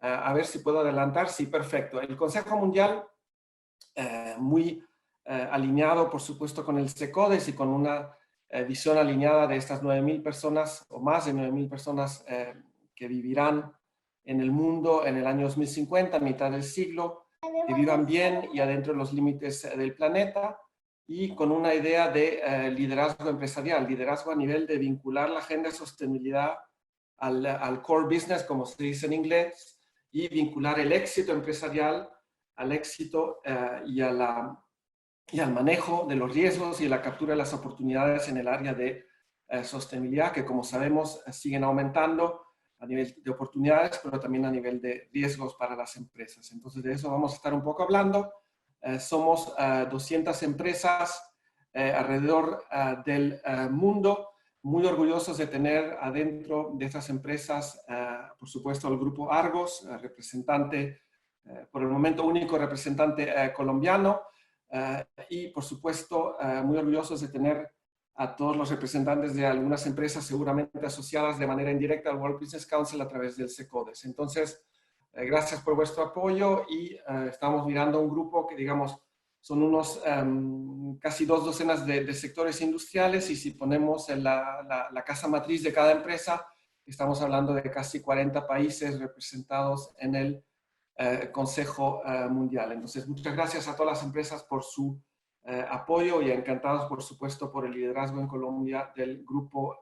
A ver si puedo adelantar. Sí, perfecto. El Consejo Mundial, muy alineado, por supuesto, con el SECODES y con una visión alineada de estas 9.000 personas, o más de 9.000 personas que vivirán en el mundo en el año 2050, mitad del siglo, que vivan bien y adentro de los límites del planeta, y con una idea de liderazgo empresarial, liderazgo a nivel de vincular la agenda de sostenibilidad al core business, como se dice en inglés, y vincular el éxito empresarial al éxito y al manejo de los riesgos y la captura de las oportunidades en el área de sostenibilidad, que como sabemos siguen aumentando a nivel de oportunidades, pero también a nivel de riesgos para las empresas. Entonces de eso vamos a estar un poco hablando. Somos 200 empresas alrededor del mundo, muy orgullosos de tener adentro de estas empresas, por supuesto, el Grupo Argos, representante, por el momento único representante colombiano, y por supuesto, muy orgullosos de tener a todos los representantes de algunas empresas seguramente asociadas de manera indirecta al World Business Council a través del SECODES. Entonces, gracias por vuestro apoyo y estamos mirando un grupo que, digamos, son unos casi 2 docenas de sectores industriales, y si ponemos en la casa matriz de cada empresa, estamos hablando de casi 40 países representados en el Consejo Mundial. Entonces, muchas gracias a todas las empresas por su apoyo y encantados, por supuesto, por el liderazgo en Colombia del Grupo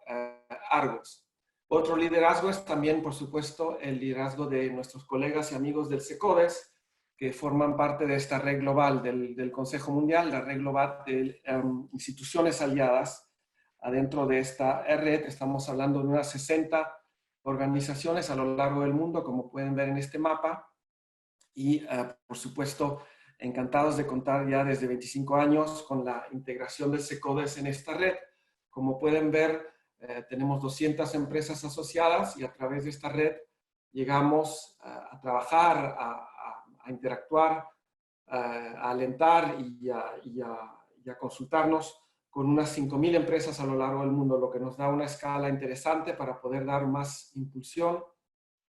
Argos. Otro liderazgo es también, por supuesto, el liderazgo de nuestros colegas y amigos del SECODES, que forman parte de esta red global del Consejo Mundial, la red global de instituciones aliadas. Adentro de esta red estamos hablando de unas 60 organizaciones a lo largo del mundo, como pueden ver en este mapa, y por supuesto encantados de contar ya desde 25 años con la integración del SECODES en esta red. Como pueden ver, tenemos 200 empresas asociadas y a través de esta red llegamos a trabajar, a interactuar, a alentar y a consultarnos con unas 5.000 empresas a lo largo del mundo, lo que nos da una escala interesante para poder dar más impulsión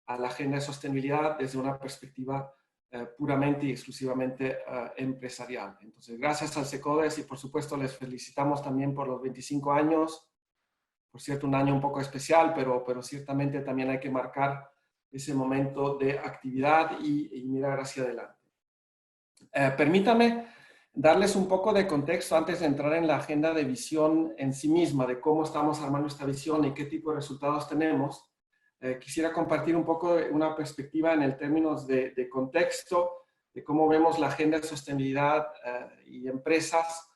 a la agenda de sostenibilidad desde una perspectiva puramente y exclusivamente empresarial. Entonces, gracias al SECODES y por supuesto les felicitamos también por los 25 años. Por cierto, un año un poco especial, pero ciertamente también hay que marcar ese momento de actividad y mirar hacia adelante. Permítame darles un poco de contexto antes de entrar en la agenda de visión en sí misma, de cómo estamos armando esta visión y qué tipo de resultados tenemos. Quisiera compartir un poco una perspectiva en el términos de contexto, de cómo vemos la agenda de sostenibilidad y empresas,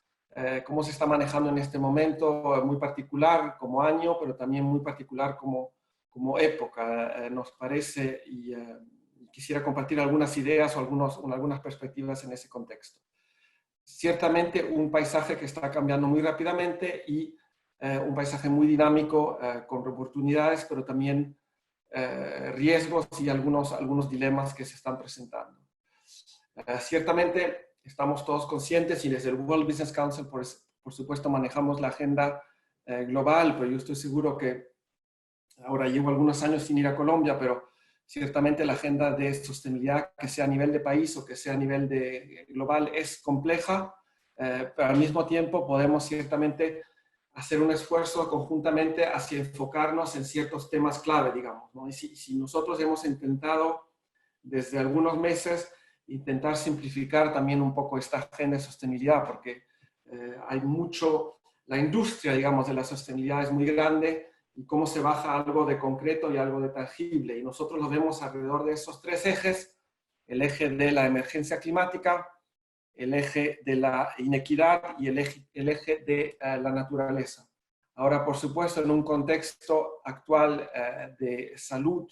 cómo se está manejando en este momento, muy particular como año, pero también muy particular como época, nos parece, y quisiera compartir algunas ideas o algunas perspectivas en ese contexto. Ciertamente un paisaje que está cambiando muy rápidamente y un paisaje muy dinámico, con oportunidades, pero también riesgos y algunos dilemas que se están presentando. Ciertamente estamos todos conscientes y desde el World Business Council, por supuesto, manejamos la agenda global, pero yo estoy seguro que ahora llevo algunos años sin ir a Colombia, pero ciertamente la agenda de sostenibilidad, que sea a nivel de país o que sea a nivel global, es compleja, pero al mismo tiempo podemos ciertamente hacer un esfuerzo conjuntamente hacia enfocarnos en ciertos temas clave, digamos, ¿no? Y si nosotros hemos intentado desde algunos meses intentar simplificar también un poco esta agenda de sostenibilidad, porque hay la industria, digamos, de la sostenibilidad es muy grande, y cómo se baja algo de concreto y algo de tangible. Y nosotros lo vemos alrededor de esos 3 ejes: el eje de la emergencia climática, el eje de la inequidad y el eje de la naturaleza. Ahora, por supuesto, en un contexto actual de salud,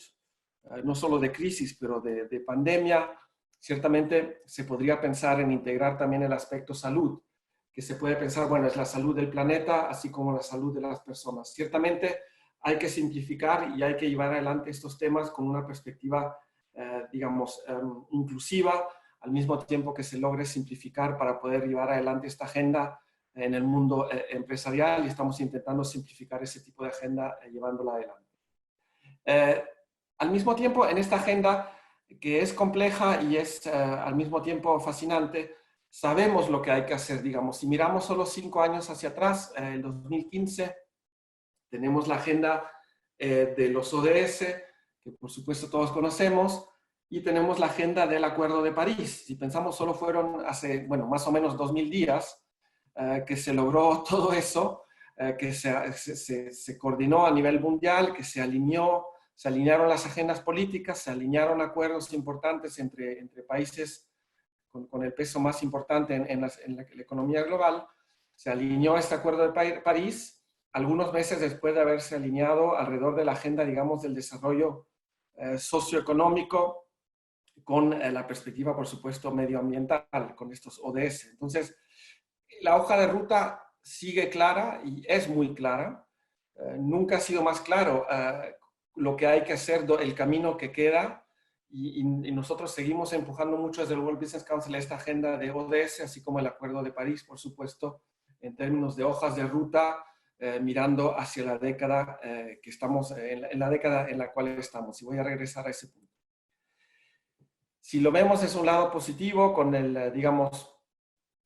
no solo de crisis, pero de pandemia, ciertamente se podría pensar en integrar también el aspecto salud, que se puede pensar, bueno, es la salud del planeta, así como la salud de las personas. Ciertamente hay que simplificar y hay que llevar adelante estos temas con una perspectiva, digamos, inclusiva, al mismo tiempo que se logre simplificar para poder llevar adelante esta agenda en el mundo empresarial, y estamos intentando simplificar ese tipo de agenda llevándola adelante. Al mismo tiempo, en esta agenda que es compleja y es al mismo tiempo fascinante. Sabemos lo que hay que hacer, digamos. Si miramos solo 5 años hacia atrás, el 2015, tenemos la agenda de los ODS, que por supuesto todos conocemos, y tenemos la agenda del Acuerdo de París. Si pensamos, solo fueron hace, bueno, más o menos 2000 días que se logró todo eso, que se coordinó a nivel mundial, que se alinearon las agendas políticas, se alinearon acuerdos importantes entre países con el peso más importante en la economía global. Se alineó este Acuerdo de París algunos meses después de haberse alineado alrededor de la agenda, digamos, del desarrollo socioeconómico con la perspectiva, por supuesto, medioambiental, con estos ODS. Entonces, la hoja de ruta sigue clara y es muy clara. Nunca ha sido más claro lo que hay que hacer, el camino que queda, y nosotros seguimos empujando mucho desde el World Business Council esta agenda de ODS, así como el Acuerdo de París, por supuesto, en términos de hojas de ruta, mirando hacia la década que estamos, en la década en la cual estamos. Y voy a regresar a ese punto. Si lo vemos es un lado positivo, con el, digamos,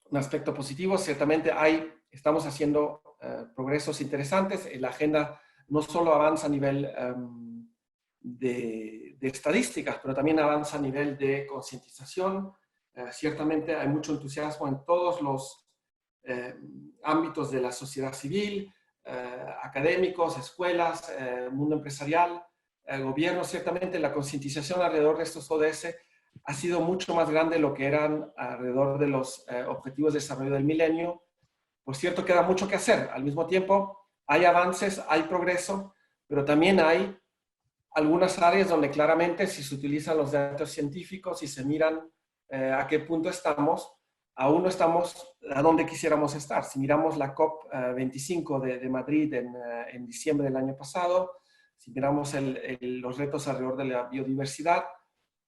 un aspecto positivo, ciertamente estamos haciendo progresos interesantes. La agenda no solo avanza a nivel de estadísticas, pero también avanza a nivel de concientización. Ciertamente hay mucho entusiasmo en todos los ámbitos de la sociedad civil, académicos, escuelas, mundo empresarial, gobierno. Ciertamente la concientización alrededor de estos ODS ha sido mucho más grande de lo que eran alrededor de los objetivos de desarrollo del milenio. Por cierto, queda mucho que hacer. Al mismo tiempo, hay avances, hay progreso, pero también hay algunas áreas donde claramente, si se utilizan los datos científicos y se miran a qué punto estamos, aún no estamos a donde quisiéramos estar. Si miramos la COP25 de Madrid en diciembre del año pasado, si miramos los retos alrededor de la biodiversidad,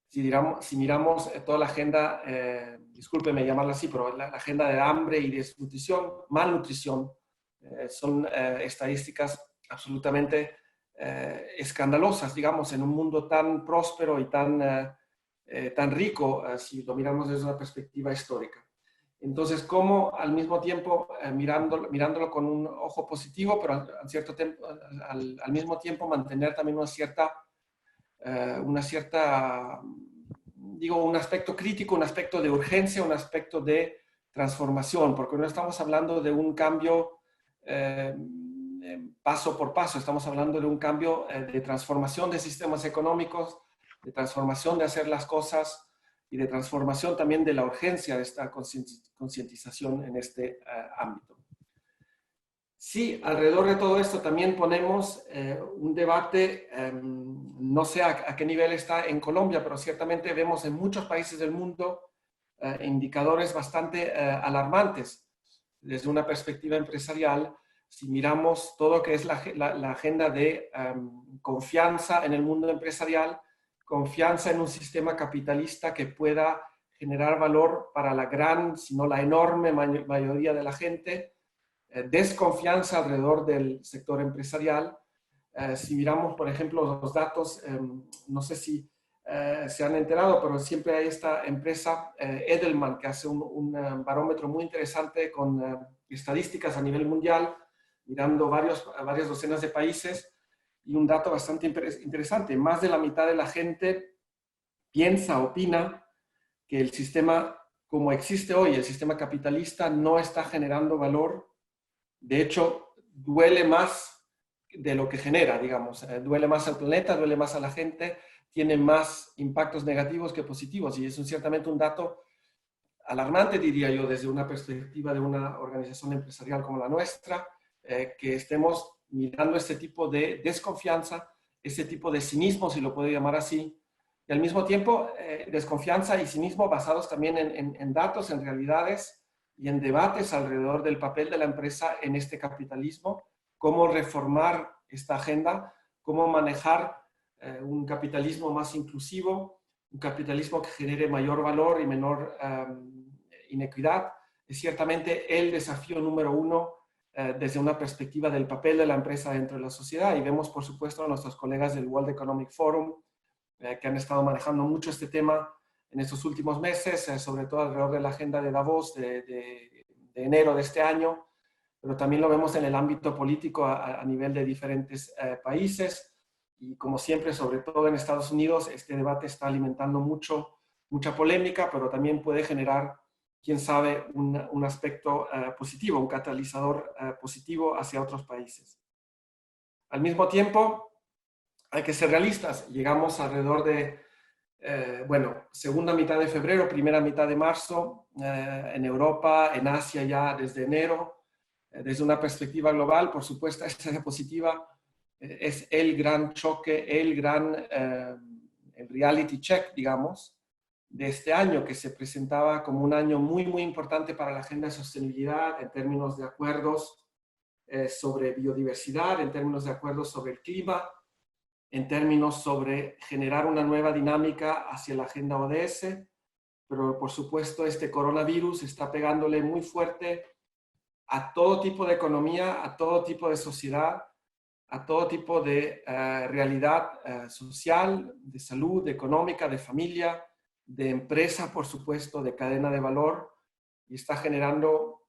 si miramos toda la agenda, discúlpeme llamarla así, pero la agenda de hambre y desnutrición, malnutrición, son estadísticas absolutamente escandalosas, digamos, en un mundo tan próspero y tan rico, si lo miramos desde una perspectiva histórica. Entonces, ¿cómo al mismo tiempo, mirándolo con un ojo positivo, pero al mismo tiempo mantener también un aspecto crítico, un aspecto de urgencia, un aspecto de transformación, porque no estamos hablando de un cambio paso por paso, estamos hablando de un cambio de transformación de sistemas económicos, de transformación de hacer las cosas y de transformación también de la urgencia de esta concientización en este ámbito. Sí, alrededor de todo esto también ponemos un debate, no sé a qué nivel está en Colombia, pero ciertamente vemos en muchos países del mundo indicadores bastante alarmantes desde una perspectiva empresarial. Si miramos todo lo que es la agenda de confianza en el mundo empresarial, confianza en un sistema capitalista que pueda generar valor para la gran, si no la enorme mayoría de la gente, desconfianza alrededor del sector empresarial. Si miramos, por ejemplo, los datos, no sé si se han enterado, pero siempre hay esta empresa, Edelman, que hace un barómetro muy interesante con estadísticas a nivel mundial, mirando varias docenas de países, y un dato bastante interesante. Más de la mitad de la gente opina que el sistema como existe hoy, el sistema capitalista, no está generando valor. De hecho, duele más de lo que genera, digamos. Duele más al planeta, duele más a la gente, tiene más impactos negativos que positivos. Y es ciertamente un dato alarmante, diría yo, desde una perspectiva de una organización empresarial como la nuestra, que estemos mirando este tipo de desconfianza, este tipo de cinismo, si lo puedo llamar así, y al mismo tiempo desconfianza y cinismo basados también en datos, en realidades, y en debates alrededor del papel de la empresa en este capitalismo, cómo reformar esta agenda, cómo manejar un capitalismo más inclusivo, un capitalismo que genere mayor valor y menor inequidad. Es ciertamente el desafío número uno desde una perspectiva del papel de la empresa dentro de la sociedad, y vemos, por supuesto, a nuestros colegas del World Economic Forum que han estado manejando mucho este tema en estos últimos meses, sobre todo alrededor de la agenda de Davos de enero de este año, pero también lo vemos en el ámbito político a nivel de diferentes países. Y como siempre, sobre todo en Estados Unidos, este debate está alimentando mucha polémica, pero también puede generar, quién sabe, un aspecto positivo, un catalizador positivo hacia otros países. Al mismo tiempo, hay que ser realistas. Llegamos alrededor de, segunda mitad de febrero, primera mitad de marzo, en Europa, en Asia ya desde enero. Desde una perspectiva global, por supuesto, esta diapositiva es el gran choque, el reality check, digamos, de este año, que se presentaba como un año muy importante para la agenda de sostenibilidad en términos de acuerdos sobre biodiversidad, en términos de acuerdos sobre el clima, en términos sobre generar una nueva dinámica hacia la agenda ODS, pero por supuesto este coronavirus está pegándole muy fuerte a todo tipo de economía, a todo tipo de sociedad, a todo tipo de realidad social, de salud, económica, de familia, de empresa, por supuesto, de cadena de valor, y está generando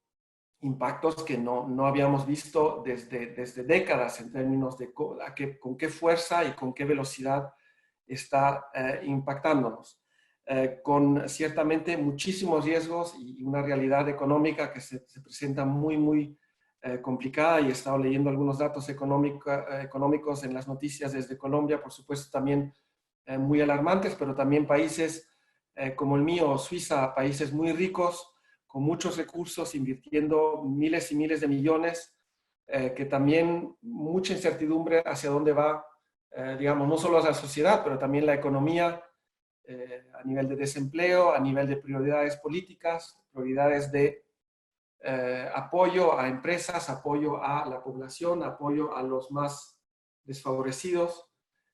impactos que no habíamos visto desde décadas en términos de con qué fuerza y con qué velocidad está impactándonos. Con ciertamente muchísimos riesgos y una realidad económica que se presenta muy complicada, y he estado leyendo algunos datos económicos en las noticias desde Colombia, por supuesto también muy alarmantes, pero también países como el mío, Suiza, países muy ricos, con muchos recursos, invirtiendo miles y miles de millones, que también mucha incertidumbre hacia dónde va, digamos, no solo la sociedad, pero también la economía, a nivel de desempleo, a nivel de prioridades políticas, prioridades de apoyo a empresas, apoyo a la población, apoyo a los más desfavorecidos.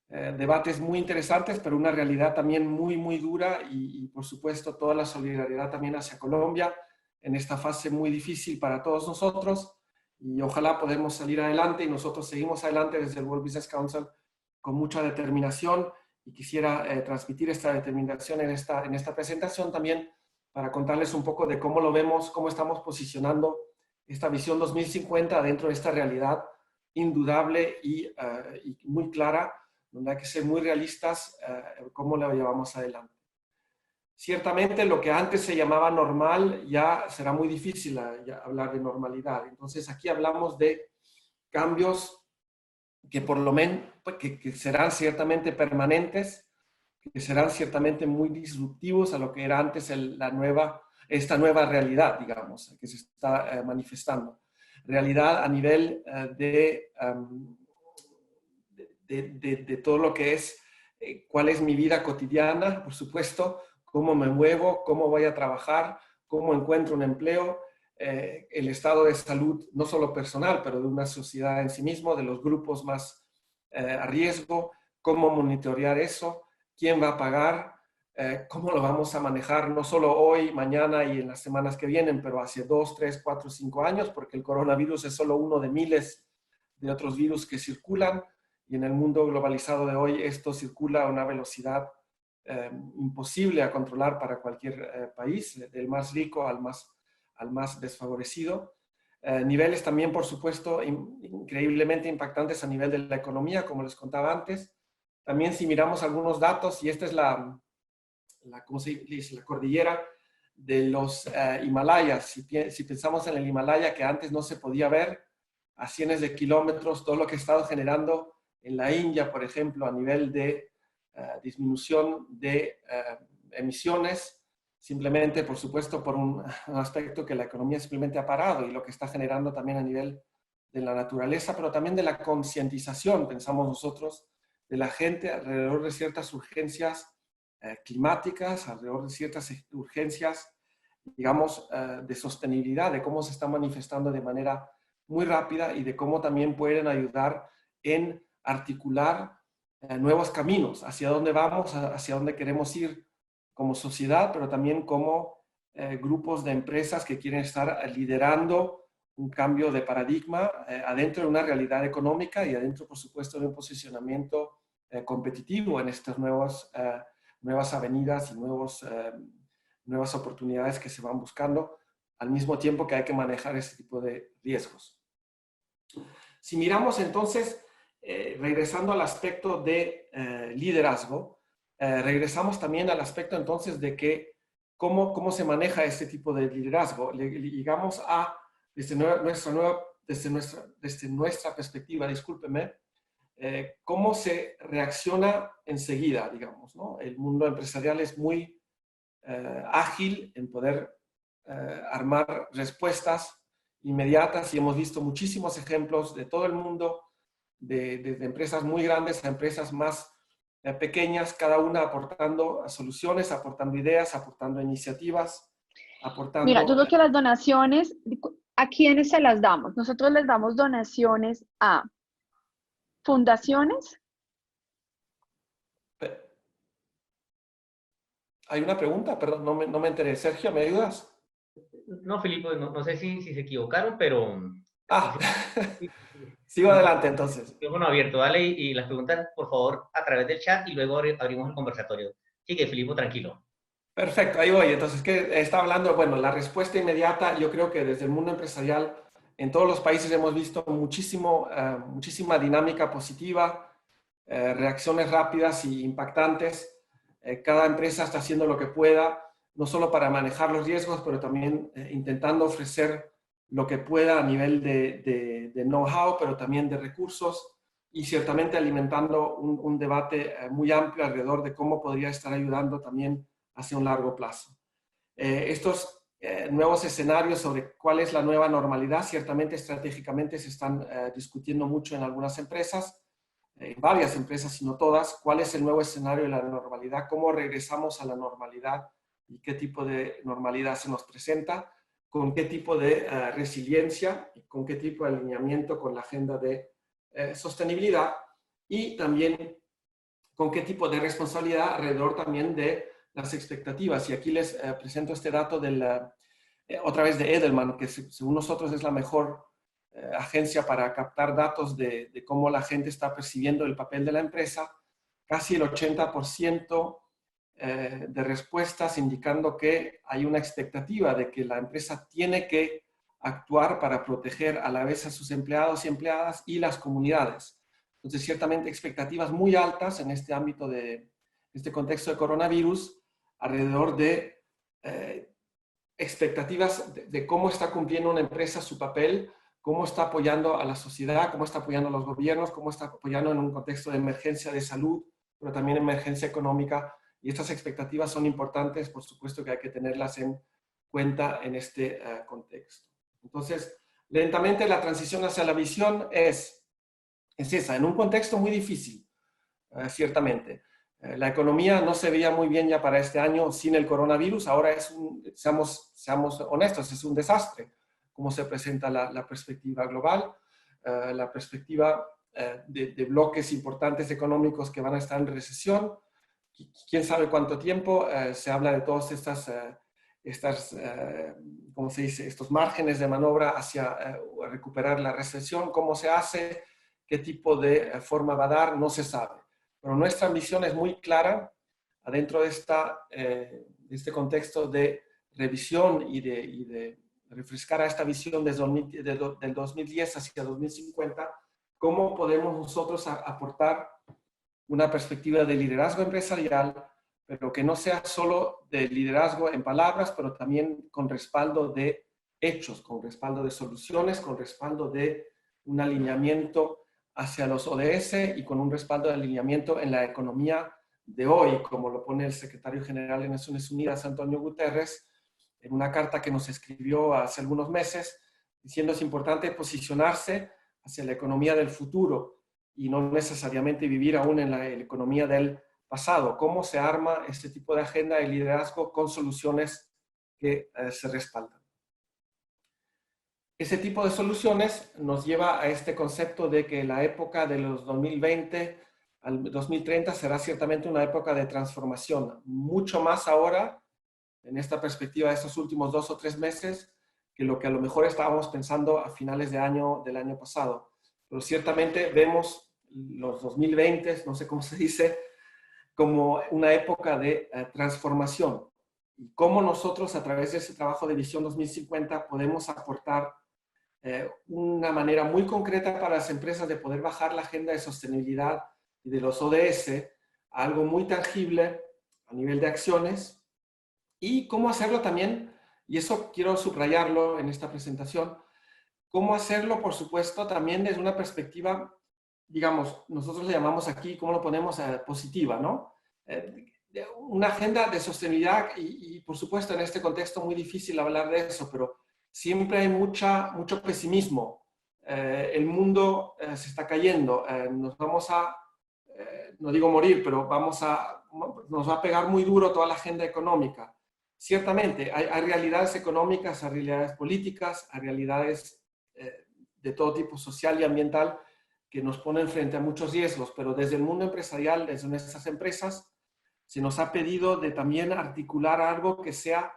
Debates muy interesantes, pero una realidad también muy dura y por supuesto toda la solidaridad también hacia Colombia en esta fase muy difícil para todos nosotros, y ojalá podamos salir adelante, y nosotros seguimos adelante desde el World Business Council con mucha determinación, y quisiera transmitir esta determinación en esta presentación también para contarles un poco de cómo lo vemos, cómo estamos posicionando esta visión 2050 dentro de esta realidad indudable y muy clara, donde hay que ser muy realistas cómo la llevamos adelante. Ciertamente lo que antes se llamaba normal ya será muy difícil hablar de normalidad. Entonces aquí hablamos de cambios que por lo menos que serán ciertamente permanentes, que serán ciertamente muy disruptivos a lo que era antes esta nueva realidad, digamos, que se está manifestando. Realidad a nivel de todo lo que es cuál es mi vida cotidiana, por supuesto, cómo me muevo, cómo voy a trabajar, cómo encuentro un empleo, el estado de salud, no solo personal, pero de una sociedad en sí mismo, de los grupos más a riesgo, cómo monitorear eso, quién va a pagar, cómo lo vamos a manejar, no solo hoy, mañana y en las semanas que vienen, pero hacia 2, 3, 4, 5 años, porque el coronavirus es solo uno de miles de otros virus que circulan, y en el mundo globalizado de hoy esto circula a una velocidad imposible a controlar para cualquier país, del más rico al más desfavorecido. Niveles también, por supuesto, increíblemente impactantes a nivel de la economía, como les contaba antes. También si miramos algunos datos, y esta es ¿cómo se dice? La cordillera de los Himalayas. Si pensamos en el Himalaya, que antes no se podía ver a cientos de kilómetros, todo lo que ha estado generando en la India, por ejemplo, a nivel de disminución de emisiones, simplemente, por supuesto, por un aspecto que la economía simplemente ha parado, y lo que está generando también a nivel de la naturaleza, pero también de la concientización, pensamos nosotros, de la gente alrededor de ciertas urgencias climáticas, alrededor de ciertas urgencias, digamos, de sostenibilidad, de cómo se está manifestando de manera muy rápida, y de cómo también pueden ayudar en articular nuevos caminos, hacia dónde vamos, hacia dónde queremos ir como sociedad, pero también como grupos de empresas que quieren estar liderando un cambio de paradigma adentro de una realidad económica y adentro, por supuesto, de un posicionamiento competitivo en estas nuevas avenidas y nuevas oportunidades que se van buscando, al mismo tiempo que hay que manejar ese tipo de riesgos. Si miramos entonces, regresando al aspecto de liderazgo, regresamos también al aspecto entonces de que cómo se maneja este tipo de liderazgo. Llegamos a, desde nuestra perspectiva, discúlpeme, cómo se reacciona enseguida, digamos, ¿no? El mundo empresarial es muy ágil en poder armar respuestas inmediatas y hemos visto muchísimos ejemplos de todo el mundo, desde empresas muy grandes a empresas más pequeñas, cada una aportando soluciones, aportando ideas, aportando iniciativas, Mira, yo aportando... creo que las donaciones, ¿a quiénes se las damos? Nosotros les damos donaciones a fundaciones. Hay una pregunta, perdón, no me enteré. Sergio, ¿me ayudas? No, Filipe, no sé si se equivocaron, pero... Ah, sigo adelante entonces. Micrófono abierto, dale y las preguntas, por favor, a través del chat y luego abrimos el conversatorio. Sigue, Filipe, tranquilo. Perfecto, ahí voy. Entonces, ¿qué estaba hablando? Bueno, la respuesta inmediata, yo creo que desde el mundo empresarial, en todos los países hemos visto muchísima dinámica positiva, reacciones rápidas y impactantes. Cada empresa está haciendo lo que pueda, no solo para manejar los riesgos, pero también intentando ofrecer lo que pueda a nivel de know-how, pero también de recursos y ciertamente alimentando un debate muy amplio alrededor de cómo podría estar ayudando también hacia un largo plazo. Estos nuevos escenarios sobre cuál es la nueva normalidad, ciertamente estratégicamente se están discutiendo mucho en algunas empresas, varias empresas, si no todas, cuál es el nuevo escenario de la normalidad, cómo regresamos a la normalidad y qué tipo de normalidad se nos presenta, con qué tipo de resiliencia y con qué tipo de alineamiento con la agenda de sostenibilidad y también con qué tipo de responsabilidad alrededor también de las expectativas. Y aquí les presento este dato otra vez de Edelman, que según nosotros es la mejor agencia para captar datos de cómo la gente está percibiendo el papel de la empresa. Casi el 80% de respuestas indicando que hay una expectativa de que la empresa tiene que actuar para proteger a la vez a sus empleados y empleadas y las comunidades. Entonces, ciertamente expectativas muy altas en este ámbito de este contexto de coronavirus, alrededor de expectativas de cómo está cumpliendo una empresa su papel, cómo está apoyando a la sociedad, cómo está apoyando a los gobiernos, cómo está apoyando en un contexto de emergencia de salud, pero también emergencia económica. Y estas expectativas son importantes, por supuesto que hay que tenerlas en cuenta en este contexto. Entonces, lentamente la transición hacia la visión es esa, en un contexto muy difícil, ciertamente. La economía no se veía muy bien ya para este año sin el coronavirus. Ahora seamos honestos, es un desastre cómo se presenta la perspectiva global, la perspectiva de bloques importantes económicos que van a estar en recesión. Quién sabe cuánto tiempo. Se habla de todas ¿cómo se dice? Estos márgenes de maniobra hacia recuperar la recesión. ¿Cómo se hace? ¿Qué tipo de forma va a dar? No se sabe. Pero nuestra misión es muy clara adentro de este contexto de revisión y de refrescar a esta visión del 2010 hacia 2050, cómo podemos nosotros aportar una perspectiva de liderazgo empresarial, pero que no sea solo de liderazgo en palabras, pero también con respaldo de hechos, con respaldo de soluciones, con respaldo de un alineamiento hacia los ODS y con un respaldo de alineamiento en la economía de hoy, como lo pone el secretario general de Naciones Unidas, Antonio Guterres, en una carta que nos escribió hace algunos meses, diciendo es importante posicionarse hacia la economía del futuro y no necesariamente vivir aún en la economía del pasado. ¿Cómo se arma este tipo de agenda de liderazgo con soluciones que se respaldan? Ese tipo de soluciones nos lleva a este concepto de que la época de los 2020 al 2030 será ciertamente una época de transformación, mucho más ahora, en esta perspectiva de estos últimos 2 o 3 meses, que lo que a lo mejor estábamos pensando a finales del año pasado. Pero ciertamente vemos los 2020, no sé cómo se dice, como una época de transformación. Y cómo nosotros, a través de ese trabajo de Visión 2050, podemos aportar una manera muy concreta para las empresas de poder bajar la agenda de sostenibilidad y de los ODS a algo muy tangible a nivel de acciones, y cómo hacerlo también, y eso quiero subrayarlo en esta presentación, cómo hacerlo, por supuesto, también desde una perspectiva, digamos, nosotros le llamamos aquí, ¿cómo lo ponemos? Positiva, ¿no? Una agenda de sostenibilidad y, por supuesto, en este contexto muy difícil hablar de eso, pero siempre hay mucho pesimismo. El mundo se está cayendo, nos vamos a, no digo morir, pero nos va a pegar muy duro toda la agenda económica. Ciertamente, hay realidades económicas, hay realidades políticas, hay realidades de todo tipo, social y ambiental, que nos ponen frente a muchos riesgos, pero desde el mundo empresarial, desde nuestras empresas, se nos ha pedido de también articular algo que sea,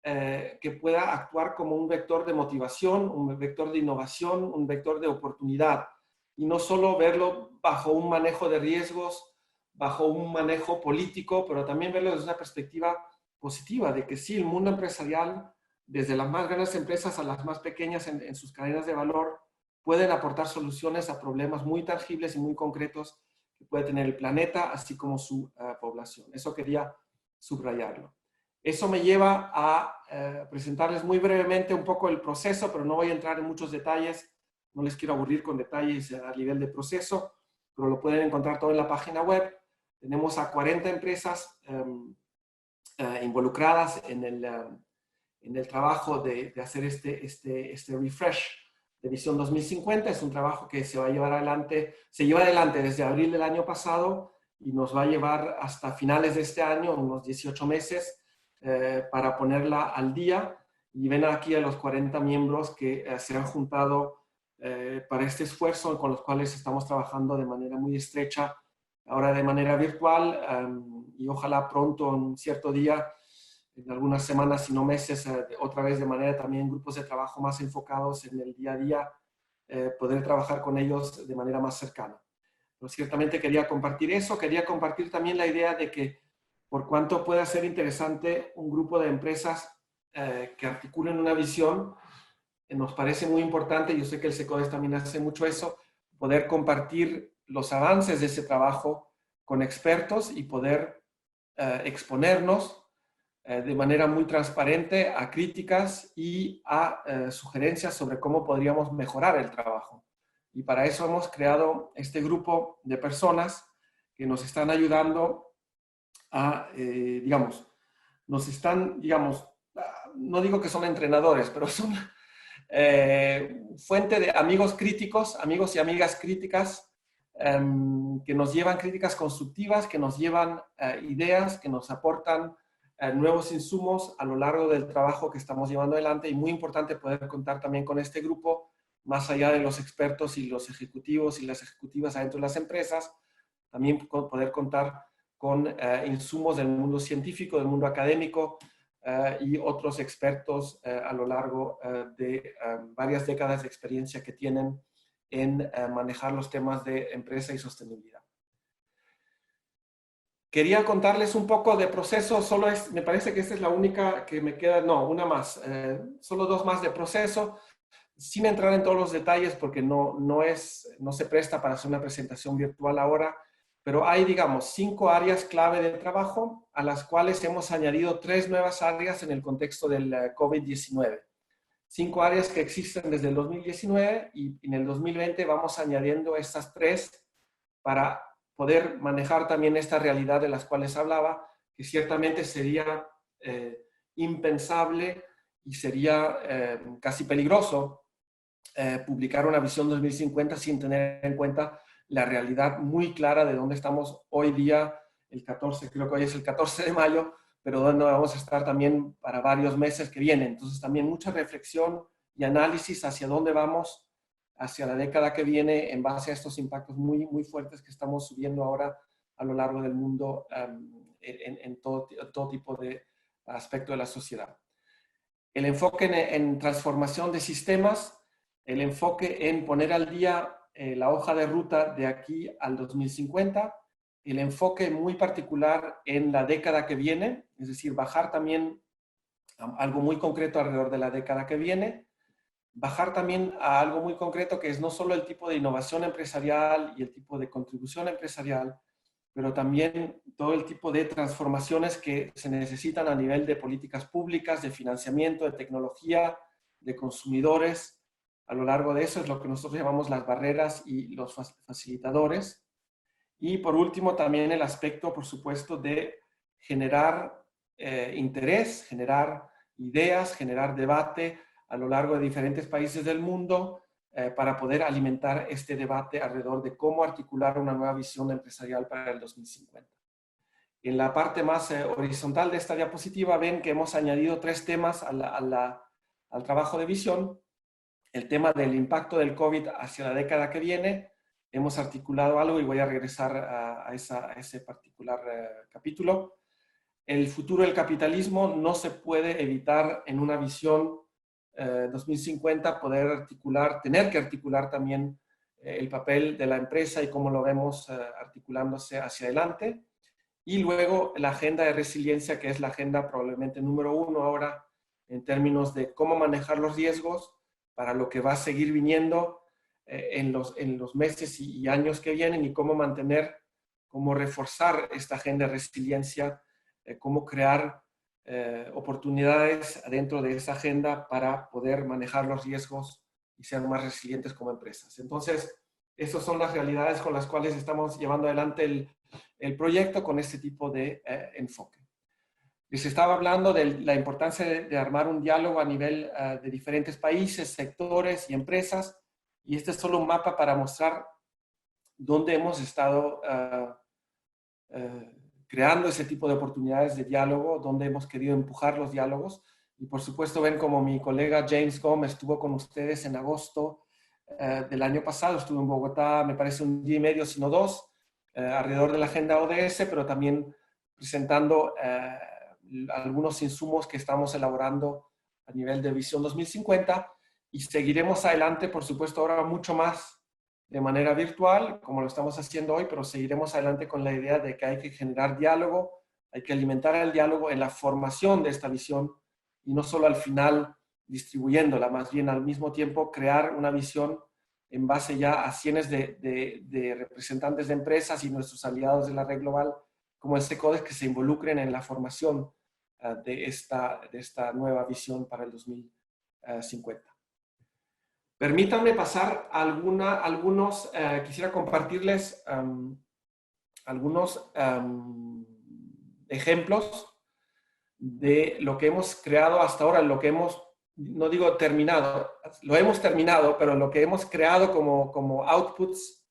que pueda actuar como un vector de motivación, un vector de innovación, un vector de oportunidad, y no solo verlo bajo un manejo de riesgos, bajo un manejo político, pero también verlo desde una perspectiva positiva, de que sí, el mundo empresarial, desde las más grandes empresas a las más pequeñas en sus cadenas de valor, pueden aportar soluciones a problemas muy tangibles y muy concretos que puede tener el planeta, así como su población. Eso quería subrayarlo. Eso me lleva a presentarles muy brevemente un poco el proceso, pero no voy a entrar en muchos detalles, no les quiero aburrir con detalles a nivel de proceso, pero lo pueden encontrar todo en la página web. Tenemos a 40 empresas involucradas en el trabajo de hacer este refresh de Visión 2050. Es un trabajo que se lleva adelante desde abril del año pasado y nos va a llevar hasta finales de este año, unos 18 meses, para ponerla al día. Y ven aquí a los 40 miembros que se han juntado para este esfuerzo, con los cuales estamos trabajando de manera muy estrecha, ahora de manera virtual, y ojalá pronto, en un cierto día, en algunas semanas, si no meses, otra vez de manera también grupos de trabajo más enfocados en el día a día, poder trabajar con ellos de manera más cercana. Pero ciertamente quería compartir eso, quería compartir también la idea de que por cuanto pueda ser interesante un grupo de empresas que articulen una visión, nos parece muy importante, yo sé que el SECODES también hace mucho eso, poder compartir los avances de ese trabajo con expertos y poder exponernos de manera muy transparente a críticas y a sugerencias sobre cómo podríamos mejorar el trabajo. Y para eso hemos creado este grupo de personas que nos están ayudando a, no digo que son entrenadores, pero son fuente de amigos críticos, amigos y amigas críticas, que nos llevan críticas constructivas, que nos llevan ideas, que nos aportan nuevos insumos a lo largo del trabajo que estamos llevando adelante. Y muy importante poder contar también con este grupo, más allá de los expertos y los ejecutivos y las ejecutivas adentro de las empresas, también poder contar con insumos del mundo científico, del mundo académico, y otros expertos a lo largo de varias décadas de experiencia que tienen en manejar los temas de empresa y sostenibilidad. Quería contarles un poco de proceso, me parece que esta es la única que me queda, no, una más, solo dos más de proceso, sin entrar en todos los detalles porque no se presta para hacer una presentación virtual ahora, pero hay, digamos, 5 áreas clave de trabajo a las cuales hemos añadido 3 nuevas áreas en el contexto del COVID-19. 5 áreas que existen desde el 2019 y en el 2020 vamos añadiendo estas 3 para poder manejar también esta realidad de las cuales hablaba, que ciertamente sería impensable y sería casi peligroso publicar una visión 2050 sin tener en cuenta la realidad muy clara de dónde estamos hoy día, el 14, creo que hoy es el 14 de mayo, pero donde vamos a estar también para varios meses que vienen. Entonces también mucha reflexión y análisis hacia dónde vamos hacia la década que viene en base a estos impactos muy, muy fuertes que estamos subiendo ahora a lo largo del mundo en todo tipo de aspecto de la sociedad. El enfoque en transformación de sistemas, el enfoque en poner al día la hoja de ruta de aquí al 2050, el enfoque muy particular en la década que viene, es decir, bajar también algo muy concreto alrededor de la década que viene, bajar también a algo muy concreto que es no solo el tipo de innovación empresarial y el tipo de contribución empresarial, pero también todo el tipo de transformaciones que se necesitan a nivel de políticas públicas, de financiamiento, de tecnología, de consumidores. A lo largo de eso es lo que nosotros llamamos las barreras y los facilitadores. Y por último, también el aspecto, por supuesto, de generar interés, generar ideas, generar debate a lo largo de diferentes países del mundo para poder alimentar este debate alrededor de cómo articular una nueva visión empresarial para el 2050. En la parte más horizontal de esta diapositiva ven que hemos añadido 3 temas al trabajo de visión. El tema del impacto del COVID hacia la década que viene. Hemos articulado algo y voy a regresar a ese particular capítulo. El futuro del capitalismo no se puede evitar en una visión 2050 poder articular, tener que articular también el papel de la empresa y cómo lo vemos articulándose hacia adelante. Y luego la agenda de resiliencia, que es la agenda probablemente número 1 ahora en términos de cómo manejar los riesgos para lo que va a seguir viniendo en los meses y años que vienen y cómo mantener, cómo reforzar esta agenda de resiliencia, cómo crear oportunidades dentro de esa agenda para poder manejar los riesgos y ser más resilientes como empresas. Entonces, esas son las realidades con las cuales estamos llevando adelante el proyecto con este tipo de enfoque. Les estaba hablando de la importancia de armar un diálogo a nivel de diferentes países, sectores y empresas, y este es solo un mapa para mostrar dónde hemos estado creando ese tipo de oportunidades de diálogo, donde hemos querido empujar los diálogos. Y por supuesto ven como mi colega James Gómez estuvo con ustedes en agosto del año pasado, estuvo en Bogotá, me parece 1 día y medio, sino 2, alrededor de la agenda ODS, pero también presentando algunos insumos que estamos elaborando a nivel de Visión 2050 y seguiremos adelante, por supuesto, ahora mucho más de manera virtual, como lo estamos haciendo hoy, pero seguiremos adelante con la idea de que hay que generar diálogo, hay que alimentar el diálogo en la formación de esta visión y no solo al final distribuyéndola, más bien al mismo tiempo crear una visión en base ya a cientos de representantes de empresas y nuestros aliados de la red global como el CECODES que se involucren en la formación de esta nueva visión para el 2050. Permítanme pasar algunos, quisiera compartirles algunos ejemplos de lo que hemos creado hasta ahora, lo que hemos, no digo terminado, lo hemos terminado, pero lo que hemos creado como outputs,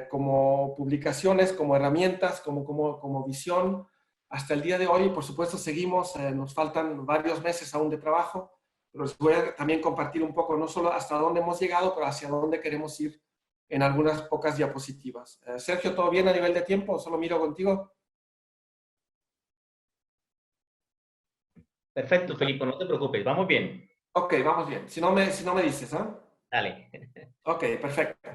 como publicaciones, como herramientas, como visión, hasta el día de hoy. Por supuesto, seguimos, nos faltan varios meses aún de trabajo, pero les voy a también compartir un poco, no solo hasta dónde hemos llegado, pero hacia dónde queremos ir en algunas pocas diapositivas. Sergio, ¿todo bien a nivel de tiempo? Solo miro contigo. Perfecto, Felipe, no te preocupes, vamos bien. Ok, vamos bien. Si no me dices, ¿ah? Dale. Ok, perfecto.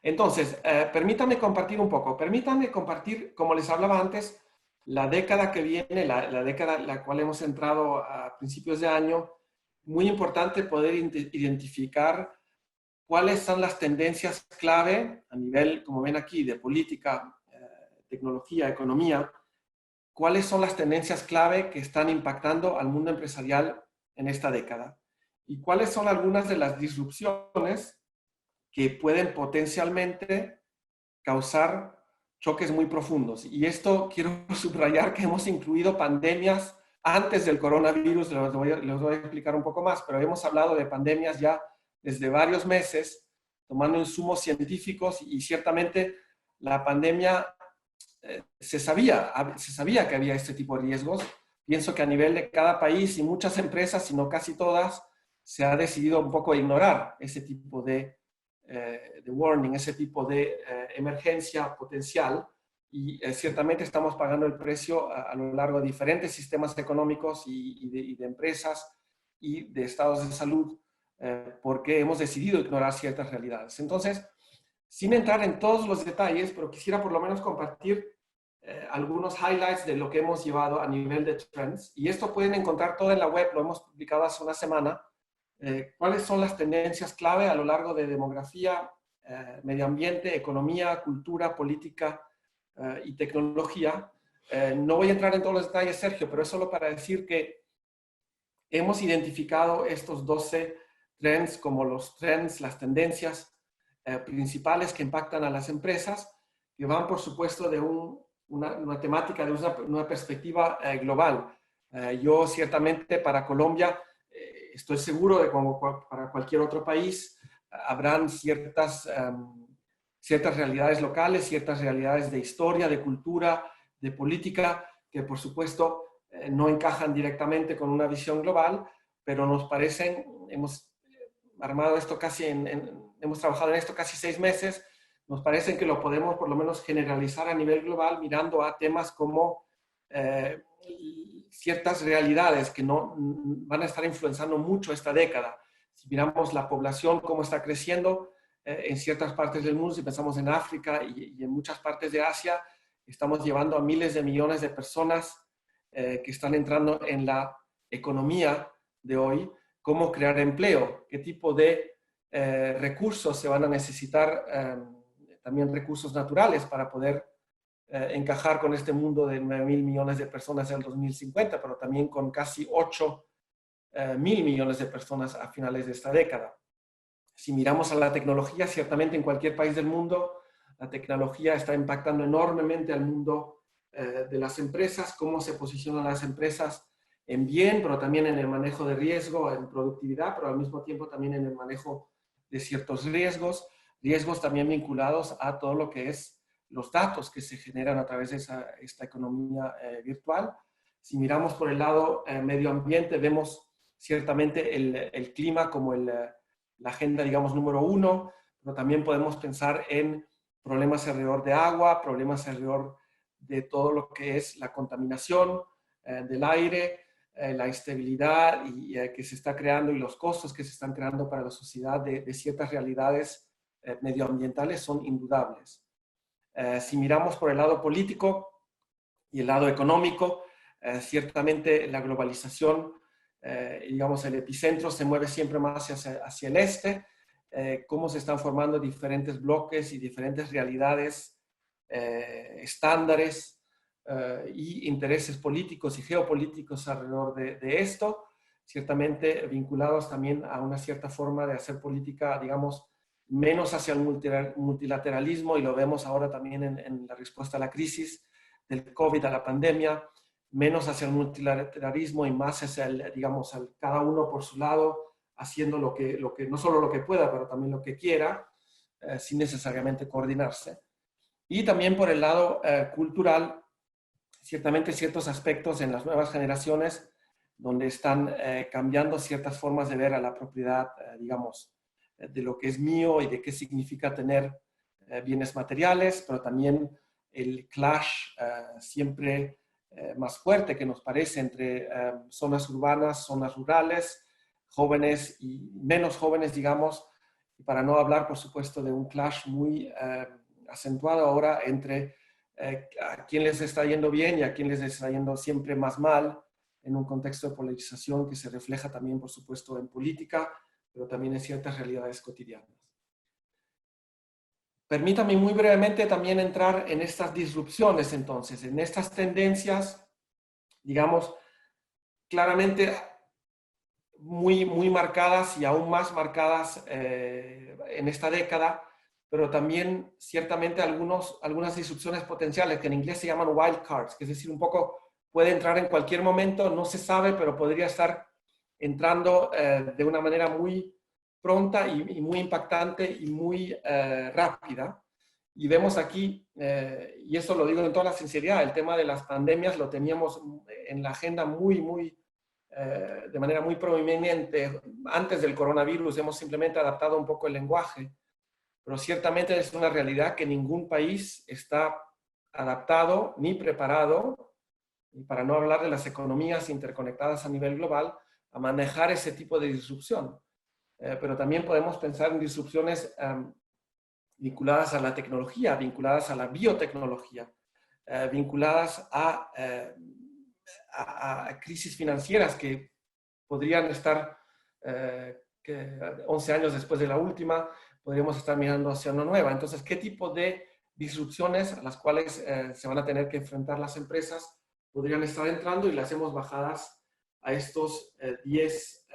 Entonces, permítanme compartir un poco. Permítanme compartir, como les hablaba antes, la década que viene, la década en la cual hemos entrado a principios de año. Muy importante poder identificar cuáles son las tendencias clave a nivel, como ven aquí, de política, tecnología, economía. ¿Cuáles son las tendencias clave que están impactando al mundo empresarial en esta década? ¿Y cuáles son algunas de las disrupciones que pueden potencialmente causar choques muy profundos? Y esto quiero subrayar que hemos incluido pandemias antes del coronavirus, les voy a explicar un poco más, pero hemos hablado de pandemias ya desde varios meses, tomando insumos científicos y ciertamente la pandemia se sabía que había este tipo de riesgos. Pienso que a nivel de cada país y muchas empresas, si no casi todas, se ha decidido un poco ignorar ese tipo de warning, ese tipo de emergencia potencial y ciertamente estamos pagando el precio a lo largo de diferentes sistemas económicos y de empresas y de estados de salud porque hemos decidido ignorar ciertas realidades. Entonces, Sin entrar en todos los detalles, pero quisiera por lo menos compartir algunos highlights de lo que hemos llevado a nivel de trends. Y esto pueden encontrar todo en la web, lo hemos publicado hace una semana. ¿Cuáles son las tendencias clave a lo largo de demografía, medio ambiente, economía, cultura, política y tecnología? No voy a entrar en todos los detalles, Sergio, pero es solo para decir que hemos identificado estos 12 trends como los trends, las tendencias principales que impactan a las empresas, que van, por supuesto, de una temática, de una perspectiva global. Yo, ciertamente, para Colombia, estoy seguro de como para cualquier otro país, habrán ciertas realidades locales, ciertas realidades de historia, de cultura, de política, que por supuesto no encajan directamente con una visión global, pero nos parecen, hemos armado esto hemos trabajado en esto casi 6 meses, nos parecen que lo podemos por lo menos generalizar a nivel global mirando a temas como ciertas realidades que no van a estar influenciando mucho esta década. Si miramos la población, cómo está creciendo en ciertas partes del mundo, si pensamos en África y en muchas partes de Asia, estamos llevando a miles de millones de personas que están entrando en la economía de hoy, cómo crear empleo, qué tipo de recursos se van a necesitar, también recursos naturales para poder encajar con este mundo de 9.000 millones de personas en el 2050, pero también con casi 8.000 millones de personas a finales de esta década. Si miramos a la tecnología, ciertamente en cualquier país del mundo, la tecnología está impactando enormemente al mundo de las empresas, cómo se posicionan las empresas en bien, pero también en el manejo de riesgo, en productividad, pero al mismo tiempo también en el manejo de ciertos riesgos también vinculados a todo lo que es los datos que se generan a través de esta economía virtual. Si miramos por el lado medio ambiente, vemos ciertamente el clima como la agenda, digamos, número 1, pero también podemos pensar en problemas alrededor de agua, problemas alrededor de todo lo que es la contaminación del aire, la instabilidad que se está creando y los costos que se están creando para la sociedad de ciertas realidades medioambientales son indudables. Si miramos por el lado político y el lado económico, ciertamente la globalización, digamos, el epicentro se mueve siempre más hacia el este, cómo se están formando diferentes bloques y diferentes realidades, estándares y intereses políticos y geopolíticos alrededor de esto, ciertamente vinculados también a una cierta forma de hacer política, digamos, menos hacia el multilateralismo, y lo vemos ahora también en la respuesta a la crisis del COVID, a la pandemia, menos hacia el multilateralismo y más hacia digamos, cada uno por su lado, haciendo lo que no solo lo que pueda, pero también lo que quiera, sin necesariamente coordinarse. Y también por el lado cultural, ciertamente ciertos aspectos en las nuevas generaciones donde están cambiando ciertas formas de ver a la propiedad, digamos, de lo que es mío y de qué significa tener bienes materiales, pero también el clash siempre más fuerte que nos parece entre zonas urbanas, zonas rurales, jóvenes y menos jóvenes, digamos, y para no hablar, por supuesto, de un clash muy acentuado ahora entre a quién les está yendo bien y a quién les está yendo siempre más mal, en un contexto de polarización que se refleja también, por supuesto, en política, pero también en ciertas realidades cotidianas. Permítame muy brevemente también entrar en estas disrupciones, entonces, en estas tendencias, digamos, claramente muy marcadas y aún más marcadas en esta década, pero también ciertamente algunas disrupciones potenciales que en inglés se llaman wild cards, que es decir, un poco puede entrar en cualquier momento, no se sabe, pero podría estar entrando de una manera muy pronta y muy impactante y muy rápida. Y vemos aquí, y eso lo digo en toda la sinceridad, el tema de las pandemias lo teníamos en la agenda de manera muy prominente antes del coronavirus. Hemos simplemente adaptado un poco el lenguaje, pero ciertamente es una realidad que ningún país está adaptado ni preparado, y para no hablar de las economías interconectadas a nivel global, a manejar ese tipo de disrupción. Pero también podemos pensar en disrupciones vinculadas a la tecnología, vinculadas a la biotecnología, vinculadas a crisis financieras que podrían estar, que 11 años después de la última, podríamos estar mirando hacia una nueva. Entonces, ¿qué tipo de disrupciones a las cuales se van a tener que enfrentar las empresas podrían estar entrando? Y las hemos bajadas a estos 10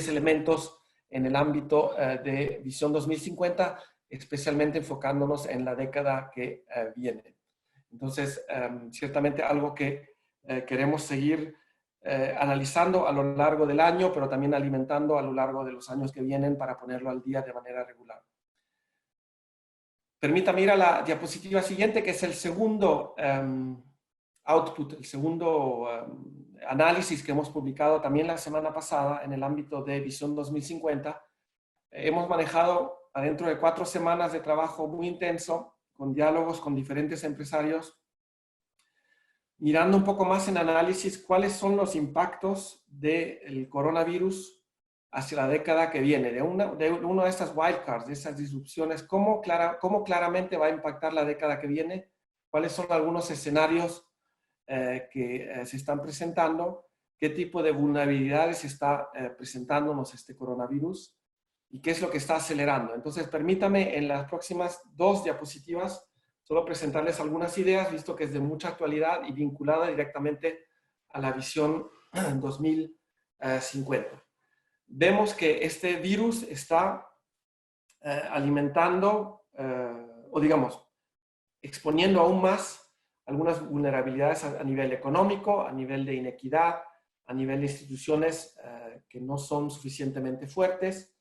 elementos en el ámbito de Visión 2050, especialmente enfocándonos en la década que viene. Entonces, ciertamente algo que queremos seguir analizando a lo largo del año, pero también alimentando a lo largo de los años que vienen para ponerlo al día de manera regular. Permítame ir a la diapositiva siguiente, que es el segundo output, el segundo análisis que hemos publicado también la semana pasada en el ámbito de Visión 2050. Hemos manejado adentro de 4 semanas de trabajo muy intenso, con diálogos con diferentes empresarios, mirando un poco más en análisis cuáles son los impactos del coronavirus hacia la década que viene, de una de estas wildcards, de esas disrupciones, cómo claramente va a impactar la década que viene, cuáles son algunos escenarios que se están presentando, qué tipo de vulnerabilidades está presentándonos este coronavirus y qué es lo que está acelerando. Entonces, permítame en las próximas 2 diapositivas solo presentarles algunas ideas, visto que es de mucha actualidad y vinculada directamente a la visión 2050. Vemos que este virus está alimentando, o digamos, exponiendo aún más algunas vulnerabilidades a nivel económico, a nivel de inequidad, a nivel de instituciones que no son suficientemente fuertes,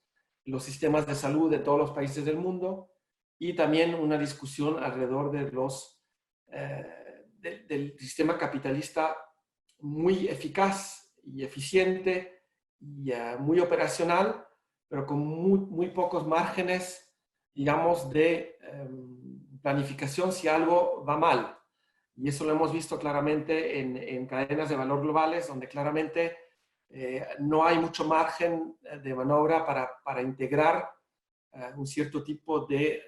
los sistemas de salud de todos los países del mundo, y también una discusión alrededor de del sistema capitalista muy eficaz y eficiente y muy operacional, pero con muy pocos márgenes, digamos, de planificación si algo va mal. Y eso lo hemos visto claramente en cadenas de valor globales, donde claramente no hay mucho margen de maniobra para integrar un cierto tipo de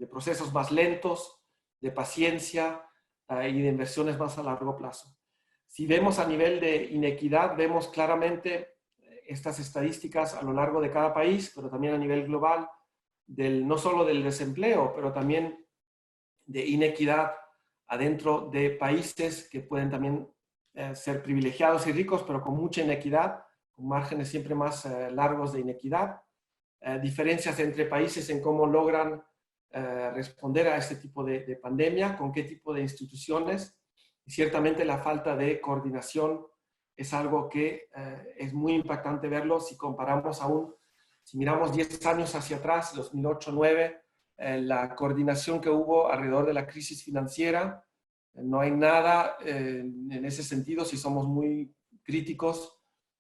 procesos más lentos, de paciencia y de inversiones más a largo plazo. Si vemos a nivel de inequidad, vemos claramente estas estadísticas a lo largo de cada país, pero también a nivel global, no solo del desempleo, pero también de inequidad adentro de países que pueden también ser privilegiados y ricos, pero con mucha inequidad, con márgenes siempre más largos de inequidad, diferencias entre países en cómo logran responder a este tipo de pandemia, con qué tipo de instituciones, y ciertamente la falta de coordinación es algo que es muy impactante verlo si comparamos aún, si miramos 10 años hacia atrás, 2008-2009, la coordinación que hubo alrededor de la crisis financiera. No hay nada en ese sentido, si somos muy críticos,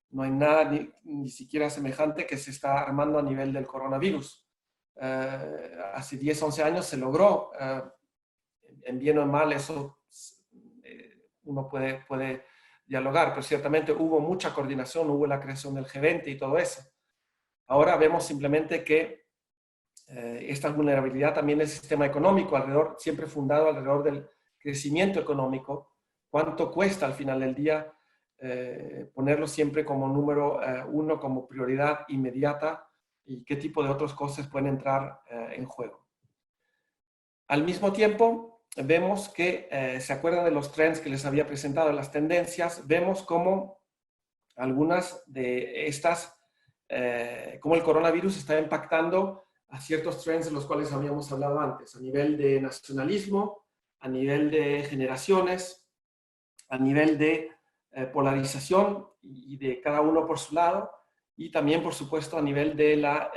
no hay nada ni siquiera semejante que se está armando a nivel del coronavirus. Hace 10, 11 años se logró, en bien o en mal, eso uno puede dialogar, pero ciertamente hubo mucha coordinación, hubo la creación del G20 y todo eso. Ahora vemos simplemente que esta vulnerabilidad también del sistema económico, siempre fundado alrededor del crecimiento económico, cuánto cuesta al final del día ponerlo siempre como número 1, como prioridad inmediata, y qué tipo de otras cosas pueden entrar en juego. Al mismo tiempo, vemos que, ¿se acuerdan de los trends que les había presentado, las tendencias? Vemos cómo algunas de estas, cómo el coronavirus está impactando a ciertos trends de los cuales habíamos hablado antes, a nivel de nacionalismo, a nivel de generaciones, a nivel de polarización y de cada uno por su lado, y también, por supuesto, a nivel de la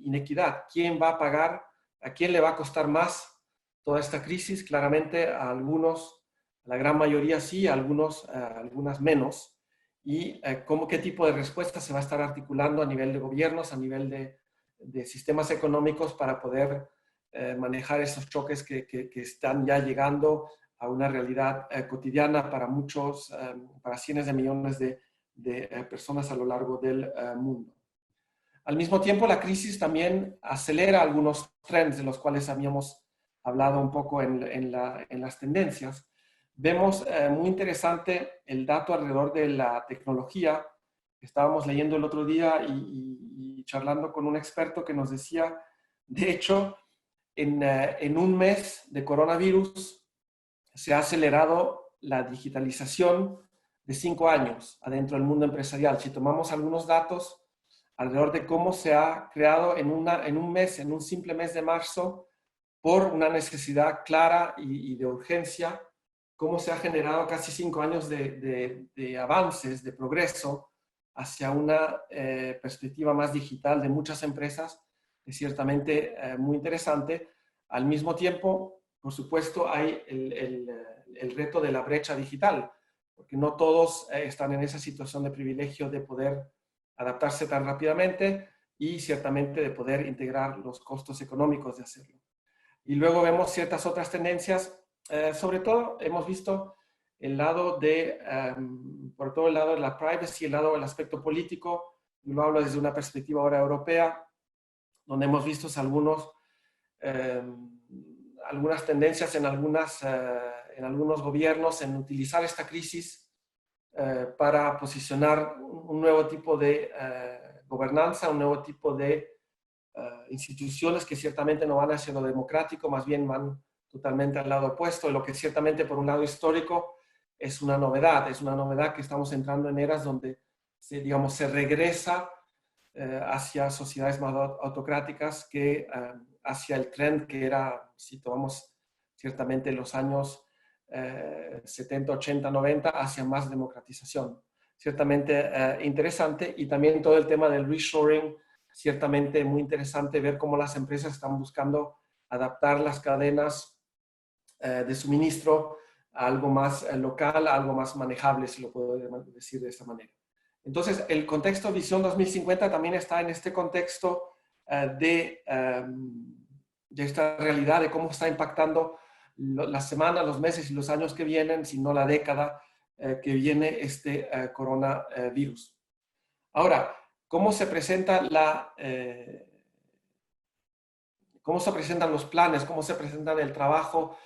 inequidad. ¿Quién va a pagar? ¿A quién le va a costar más toda esta crisis? Claramente a algunos, a la gran mayoría sí, a algunas menos. Y qué tipo de respuesta se va a estar articulando a nivel de gobiernos, a nivel de sistemas económicos para poder manejar esos choques que están ya llegando a una realidad cotidiana para muchos, para cientos de millones de personas a lo largo del mundo. Al mismo tiempo, la crisis también acelera algunos trends de los cuales habíamos hablado un poco en las tendencias. Vemos muy interesante el dato alrededor de la tecnología. Estábamos leyendo el otro día y charlando con un experto que nos decía, de hecho, en un mes de coronavirus se ha acelerado la digitalización de 5 años adentro del mundo empresarial. Si tomamos algunos datos alrededor de cómo se ha creado en un mes, en un simple mes de marzo, por una necesidad clara y de urgencia, cómo se ha generado casi 5 años de avances, de progreso hacia una perspectiva más digital de muchas empresas, es ciertamente muy interesante. Al mismo tiempo, por supuesto, hay el reto de la brecha digital, porque no todos están en esa situación de privilegio de poder adaptarse tan rápidamente y ciertamente de poder integrar los costos económicos de hacerlo. Y luego vemos ciertas otras tendencias, sobre todo hemos visto el lado por todo el lado de la privacy, el lado del aspecto político. Yo lo hablo desde una perspectiva ahora europea, donde hemos visto algunas tendencias en algunos gobiernos en utilizar esta crisis para posicionar un nuevo tipo de gobernanza, un nuevo tipo de instituciones que ciertamente no van hacia lo democrático, más bien van totalmente al lado opuesto, y lo que ciertamente por un lado histórico es una novedad que estamos entrando en eras donde se regresa hacia sociedades más autocráticas que hacia el trend que era, si tomamos ciertamente los años 70, 80, 90, hacia más democratización. Ciertamente interesante, y también todo el tema del reshoring, ciertamente muy interesante ver cómo las empresas están buscando adaptar las cadenas de suministro a algo más local, a algo más manejable, si lo puedo decir de esta manera. Entonces, el contexto Visión 2050 también está en este contexto de esta realidad, de cómo está impactando las semanas, los meses y los años que vienen, si no la década que viene este coronavirus. Ahora, ¿cómo se presentan los planes? ¿Cómo se presentan el trabajo?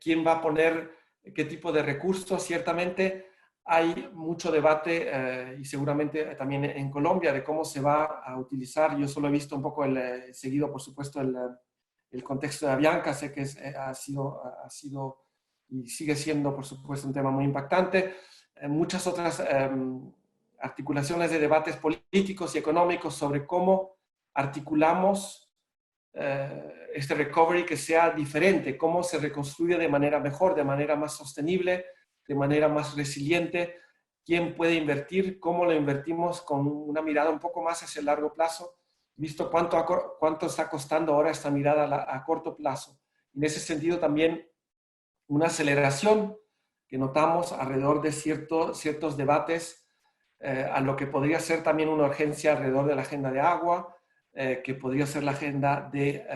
¿Quién va a poner qué tipo de recursos? Ciertamente hay mucho debate y seguramente también en Colombia de cómo se va a utilizar. Yo solo he visto un poco seguido, por supuesto, el contexto de Avianca. Sé que ha sido y sigue siendo, por supuesto, un tema muy impactante. Muchas otras articulaciones de debates políticos y económicos sobre cómo articulamos este recovery que sea diferente, cómo se reconstruye de manera mejor, de manera más sostenible, de manera más resiliente, quién puede invertir, cómo lo invertimos con una mirada un poco más hacia el largo plazo, visto cuánto está costando ahora esta mirada a corto plazo. En ese sentido también una aceleración que notamos alrededor de ciertos debates a lo que podría ser también una urgencia alrededor de la agenda de agua, que podría ser la agenda de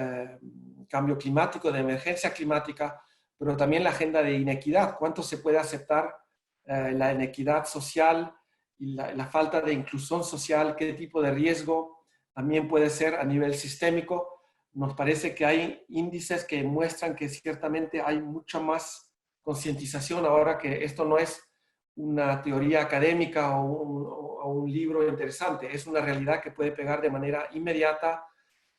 cambio climático, de emergencia climática, pero también la agenda de inequidad. ¿Cuánto se puede aceptar la inequidad social y la falta de inclusión social? ¿Qué tipo de riesgo también puede ser a nivel sistémico? Nos parece que hay índices que muestran que ciertamente hay mucha más concientización ahora, que esto no es una teoría académica o un libro interesante, es una realidad que puede pegar de manera inmediata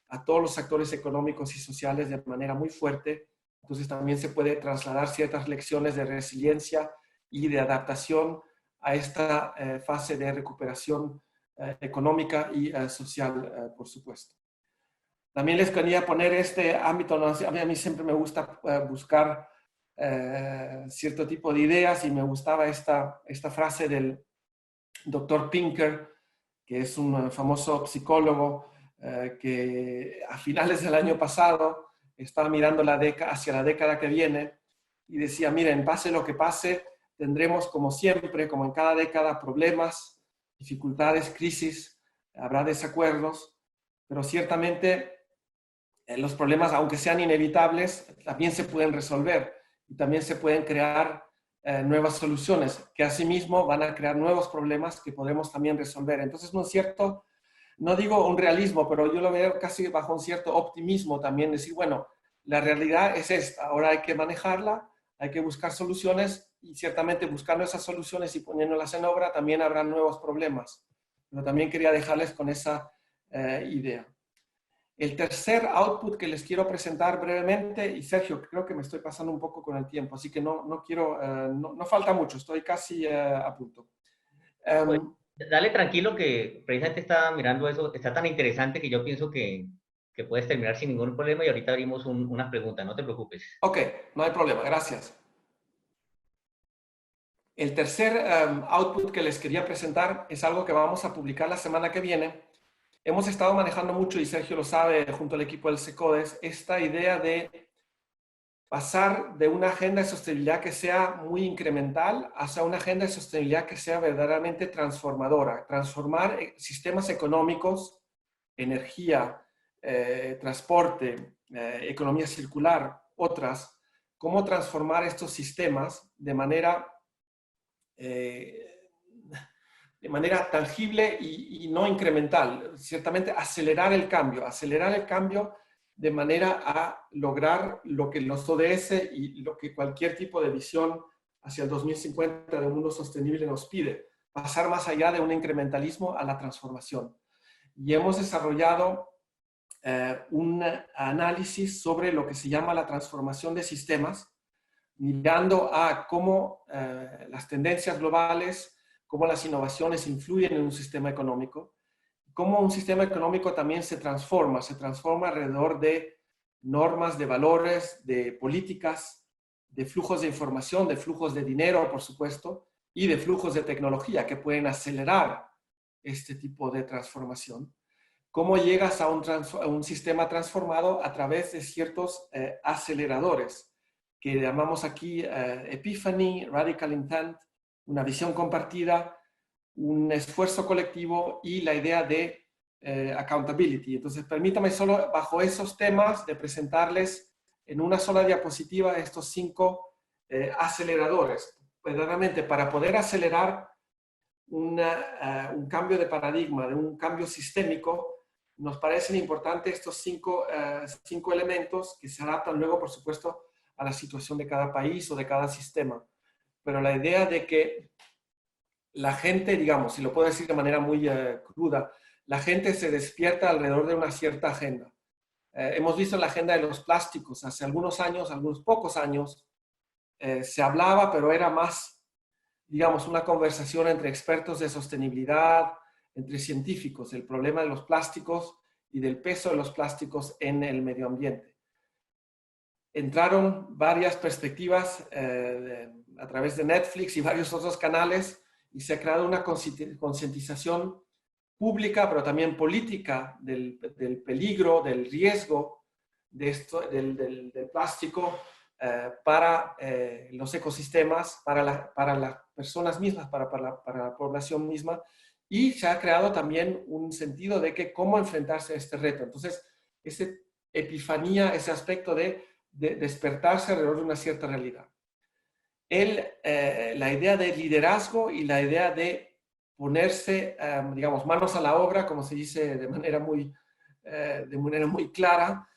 a todos los actores económicos y sociales de manera muy fuerte. Entonces también se puede trasladar ciertas lecciones de resiliencia y de adaptación a esta fase de recuperación económica y social, por supuesto. También les quería poner este ámbito, ¿no? A mí siempre me gusta buscar cierto tipo de ideas, y me gustaba esta frase del Dr. Pinker, que es un famoso psicólogo que a finales del año pasado estaba mirando hacia la década que viene y decía, miren, pase lo que pase, tendremos como siempre, como en cada década, problemas, dificultades, crisis, habrá desacuerdos, pero ciertamente los problemas, aunque sean inevitables, también se pueden resolver y también se pueden crear nuevas soluciones que asimismo van a crear nuevos problemas que podemos también resolver. Entonces, ¿no es cierto? no digo un realismo, pero yo lo veo casi bajo un cierto optimismo también, decir, bueno, la realidad es esta, ahora hay que manejarla, hay que buscar soluciones y ciertamente buscando esas soluciones y poniéndolas en obra también habrá nuevos problemas. Pero también quería dejarles con esa idea. El tercer output que les quiero presentar brevemente, y Sergio, creo que me estoy pasando un poco con el tiempo, así que no quiero, no falta mucho, estoy casi a punto. Pues, dale tranquilo que precisamente estaba mirando eso, está tan interesante que yo pienso que puedes terminar sin ningún problema y ahorita abrimos unas preguntas, no te preocupes. Ok, no hay problema, gracias. El tercer output que les quería presentar es algo que vamos a publicar la semana que viene. Hemos estado manejando mucho, y Sergio lo sabe, junto al equipo del SECODES, esta idea de pasar de una agenda de sostenibilidad que sea muy incremental hacia una agenda de sostenibilidad que sea verdaderamente transformadora. Transformar sistemas económicos, energía, transporte, economía circular, otras, cómo transformar estos sistemas de manera tangible y no incremental. Ciertamente acelerar el cambio de manera a lograr lo que los ODS y lo que cualquier tipo de visión hacia el 2050 de un mundo sostenible nos pide, pasar más allá de un incrementalismo a la transformación. Y hemos desarrollado un análisis sobre lo que se llama la transformación de sistemas, mirando a cómo las tendencias globales, cómo las innovaciones influyen en un sistema económico, cómo un sistema económico también se transforma alrededor de normas, de valores, de políticas, de flujos de información, de flujos de dinero, por supuesto, y de flujos de tecnología que pueden acelerar este tipo de transformación. ¿Cómo llegas a un sistema transformado? A través de ciertos aceleradores, que llamamos aquí Epiphany, Radical Intent, una visión compartida, un esfuerzo colectivo y la idea de accountability. Entonces, permítame solo bajo esos temas de presentarles en una sola diapositiva estos 5 aceleradores. Verdaderamente, para poder acelerar un cambio de paradigma, de un cambio sistémico, nos parecen importantes estos 5 elementos que se adaptan luego, por supuesto, a la situación de cada país o de cada sistema. Pero la idea de que la gente, digamos, si lo puedo decir de manera muy cruda, la gente se despierta alrededor de una cierta agenda. Hemos visto la agenda de los plásticos hace algunos años, algunos pocos años, se hablaba, pero era más, digamos, una conversación entre expertos de sostenibilidad, entre científicos, el problema de los plásticos y del peso de los plásticos en el medio ambiente. Entraron varias perspectivas a través de Netflix y varios otros canales y se ha creado una concientización pública, pero también política del peligro, del riesgo de esto, del plástico para los ecosistemas, para las personas mismas, para la población misma. Y se ha creado también un sentido de que cómo enfrentarse a este reto. Entonces, esa epifanía, ese aspecto de despertarse alrededor de una cierta realidad. La idea de liderazgo y la idea de ponerse, digamos, manos a la obra, como se dice de manera muy clara,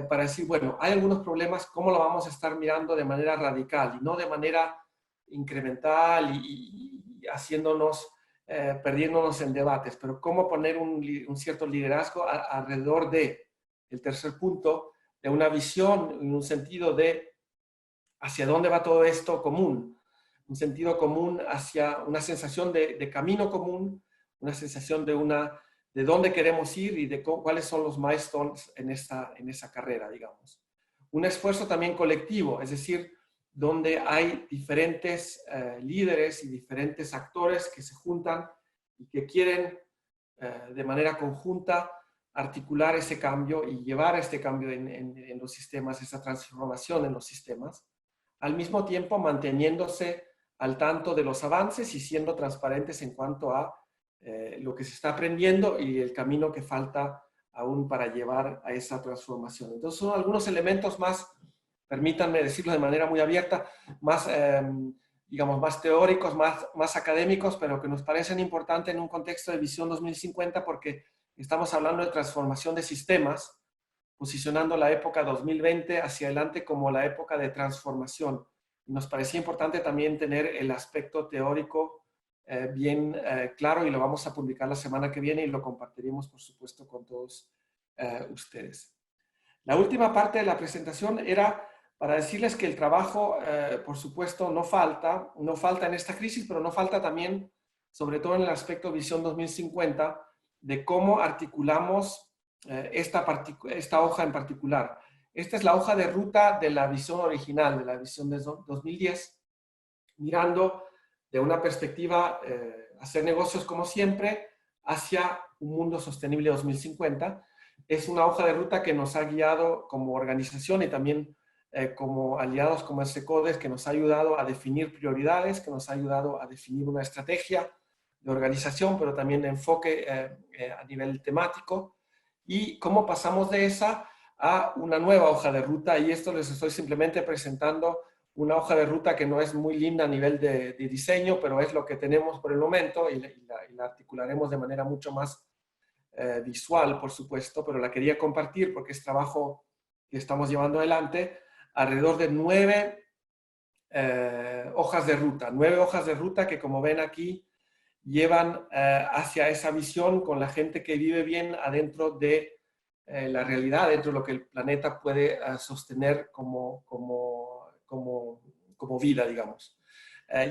para decir, bueno, hay algunos problemas, ¿cómo lo vamos a estar mirando de manera radical y no de manera incremental y haciéndonos, perdiéndonos en debates, pero cómo poner un cierto liderazgo alrededor el tercer punto, de una visión en un sentido de hacia dónde va todo esto común, un sentido común hacia una sensación de camino común, una sensación de dónde queremos ir y de cuáles son los milestones en esa carrera, digamos. Un esfuerzo también colectivo, es decir, donde hay diferentes líderes y diferentes actores que se juntan y que quieren de manera conjunta articular ese cambio y llevar este cambio en los sistemas, esa transformación en los sistemas, al mismo tiempo manteniéndose al tanto de los avances y siendo transparentes en cuanto a lo que se está aprendiendo y el camino que falta aún para llevar a esa transformación. Entonces son algunos elementos más, permítanme decirlo de manera muy abierta, más, digamos, más teóricos, más académicos, pero que nos parecen importantes en un contexto de visión 2050 porque Estamos hablando de transformación de sistemas, posicionando la época 2020 hacia adelante como la época de transformación. Nos parecía importante también tener el aspecto teórico bien claro, y lo vamos a publicar la semana que viene y lo compartiremos, por supuesto, con todos ustedes. La última parte de la presentación era para decirles que el trabajo, por supuesto, no falta en esta crisis, pero no falta también, sobre todo en el aspecto Visión 2050, de cómo articulamos esta hoja en particular. Esta es la hoja de ruta de la visión original, de la visión de 2010, mirando de una perspectiva, hacer negocios como siempre, hacia un mundo sostenible 2050. Es una hoja de ruta que nos ha guiado como organización y también como aliados como el SECODES, que nos ha ayudado a definir prioridades, que nos ha ayudado a definir una estrategia de organización, pero también de enfoque a nivel temático, y cómo pasamos de esa a una nueva hoja de ruta. Y esto les estoy simplemente presentando una hoja de ruta que no es muy linda a nivel de diseño, pero es lo que tenemos por el momento, y la articularemos de manera mucho más visual, por supuesto, pero la quería compartir porque es trabajo que estamos llevando adelante, alrededor de 9 hojas de ruta. 9 hojas de ruta que, como ven aquí, llevan hacia esa visión con la gente que vive bien adentro de la realidad, dentro de lo que el planeta puede sostener como vida, digamos.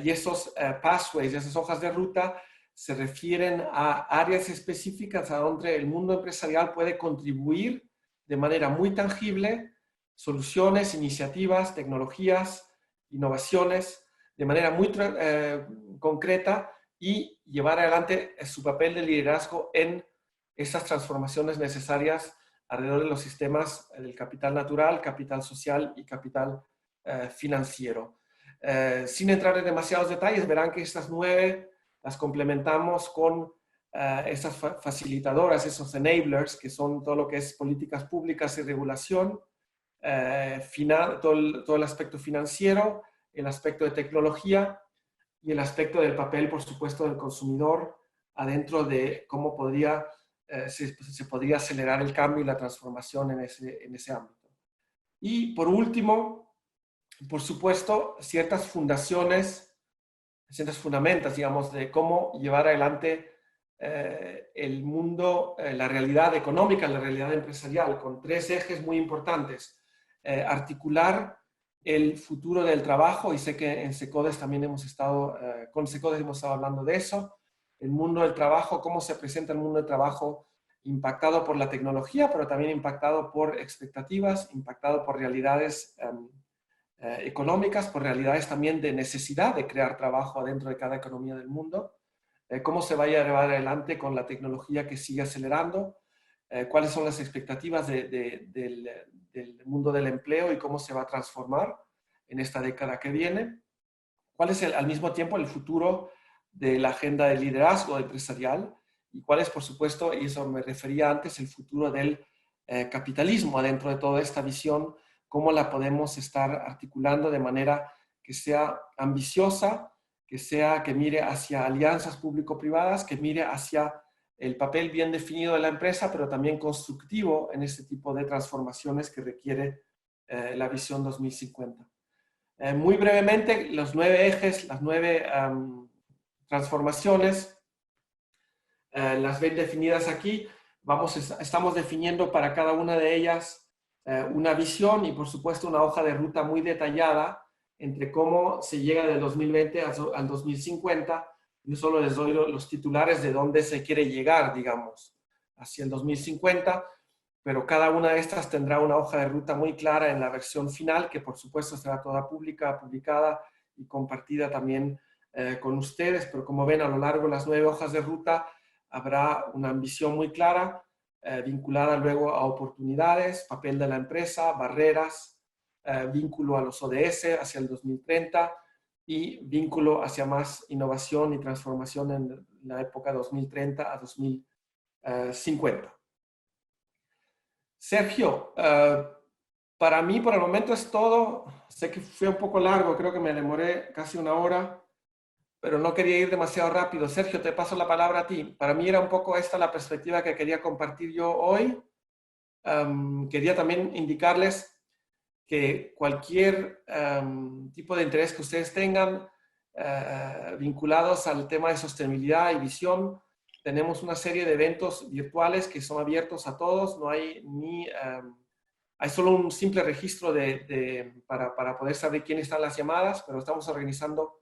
Y esos pathways, esas hojas de ruta, se refieren a áreas específicas a donde el mundo empresarial puede contribuir de manera muy tangible, soluciones, iniciativas, tecnologías, innovaciones, de manera muy concreta, y llevar adelante su papel de liderazgo en esas transformaciones necesarias alrededor de los sistemas del capital natural, capital social y capital financiero. Sin entrar en demasiados detalles, verán que estas 9 las complementamos con estas facilitadoras, esos enablers, que son todo lo que es políticas públicas y regulación, todo el aspecto financiero, el aspecto de tecnología y el aspecto del papel, por supuesto, del consumidor adentro de cómo se podría acelerar el cambio y la transformación en ese ámbito. Y por último, por supuesto, ciertas fundamentas, digamos, de cómo llevar adelante el mundo, la realidad económica, la realidad empresarial, con 3 ejes muy importantes. Articular el futuro del trabajo, y sé que en SECODES también con SECODES hemos estado hablando de eso. El mundo del trabajo, cómo se presenta el mundo del trabajo impactado por la tecnología, pero también impactado por expectativas, impactado por realidades económicas, por realidades también de necesidad de crear trabajo dentro de cada economía del mundo. Cómo se vaya a llevar adelante con la tecnología que sigue acelerando, cuáles son las expectativas del mundo del empleo y cómo se va a transformar en esta década que viene. Cuál es al mismo tiempo el futuro de la agenda de liderazgo empresarial, y cuál es, por supuesto, y eso me refería antes, el futuro del capitalismo dentro de toda esta visión, cómo la podemos estar articulando de manera que sea ambiciosa, que mire hacia alianzas público-privadas, que mire hacia el papel bien definido de la empresa, pero también constructivo en este tipo de transformaciones que requiere la visión 2050. Muy brevemente, los 9 ejes, las 9 transformaciones, las ven definidas aquí. Estamos definiendo para cada una de ellas una visión y, por supuesto, una hoja de ruta muy detallada entre cómo se llega del 2020 al 2050. Yo solo les doy los titulares de dónde se quiere llegar, digamos, hacia el 2050, pero cada una de estas tendrá una hoja de ruta muy clara en la versión final, que por supuesto será toda publicada y compartida también con ustedes. Pero como ven, a lo largo de las 9 hojas de ruta habrá una ambición muy clara, vinculada luego a oportunidades, papel de la empresa, barreras, vínculo a los ODS hacia el 2030 y vínculo hacia más innovación y transformación en la época 2030 a 2050. Sergio, para mí por el momento es todo. Sé que fue un poco largo, creo que me demoré casi 1 hora. pero no quería ir demasiado rápido. Sergio, te paso la palabra a ti. Para mí era un poco esta la perspectiva que quería compartir yo hoy. Quería también indicarles que cualquier tipo de interés que ustedes tengan vinculados al tema de sostenibilidad y visión, tenemos una serie de eventos virtuales que son abiertos a todos. No hay ni... hay solo un simple registro para poder saber quién están las llamadas, pero estamos organizando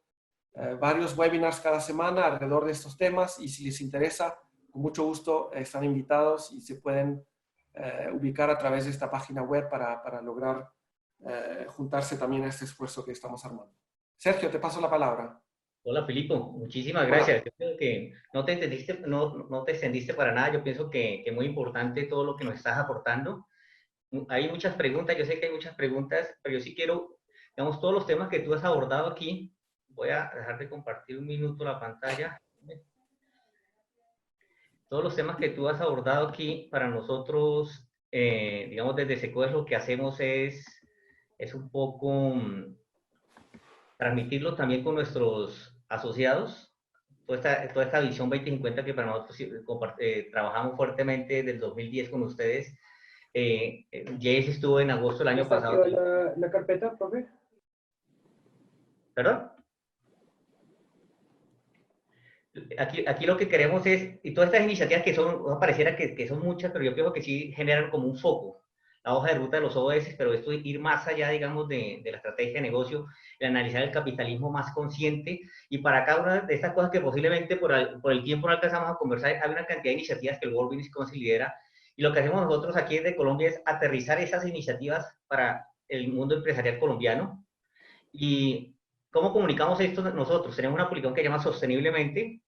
varios webinars cada semana alrededor de estos temas, y si les interesa, con mucho gusto están invitados y se pueden ubicar a través de esta página web para lograr juntarse también a este esfuerzo que estamos armando. Sergio, te paso la palabra. Hola, Filipo, muchísimas gracias. Yo creo que no te extendiste para nada. Yo pienso que es muy importante todo lo que nos estás aportando. Hay muchas preguntas, yo sé que hay muchas preguntas, pero yo sí quiero, digamos, todos los temas que tú has abordado aquí. Voy a dejar de compartir un minuto la pantalla. Todos los temas que tú has abordado aquí, para nosotros, digamos, desde SECODES lo que hacemos es un poco transmitirlo también con nuestros asociados. Toda esta visión 2050 que para nosotros trabajamos fuertemente desde el 2010 con ustedes. Jace estuvo en agosto del año pasado. La carpeta, profe? ¿Perdón? Aquí lo que queremos es, y todas estas iniciativas que son, pareciera que son muchas, pero yo pienso que sí generan como un foco, la hoja de ruta de los ODS, pero esto ir más allá, digamos, de la estrategia de negocio, el analizar el capitalismo más consciente, y para cada una de estas cosas que posiblemente por el tiempo no alcanzamos a conversar, hay una cantidad de iniciativas que el World Business Council lidera, y lo que hacemos nosotros aquí desde Colombia es aterrizar esas iniciativas para el mundo empresarial colombiano. ¿Y cómo comunicamos esto nosotros? Tenemos una publicación que se llama Sosteniblemente.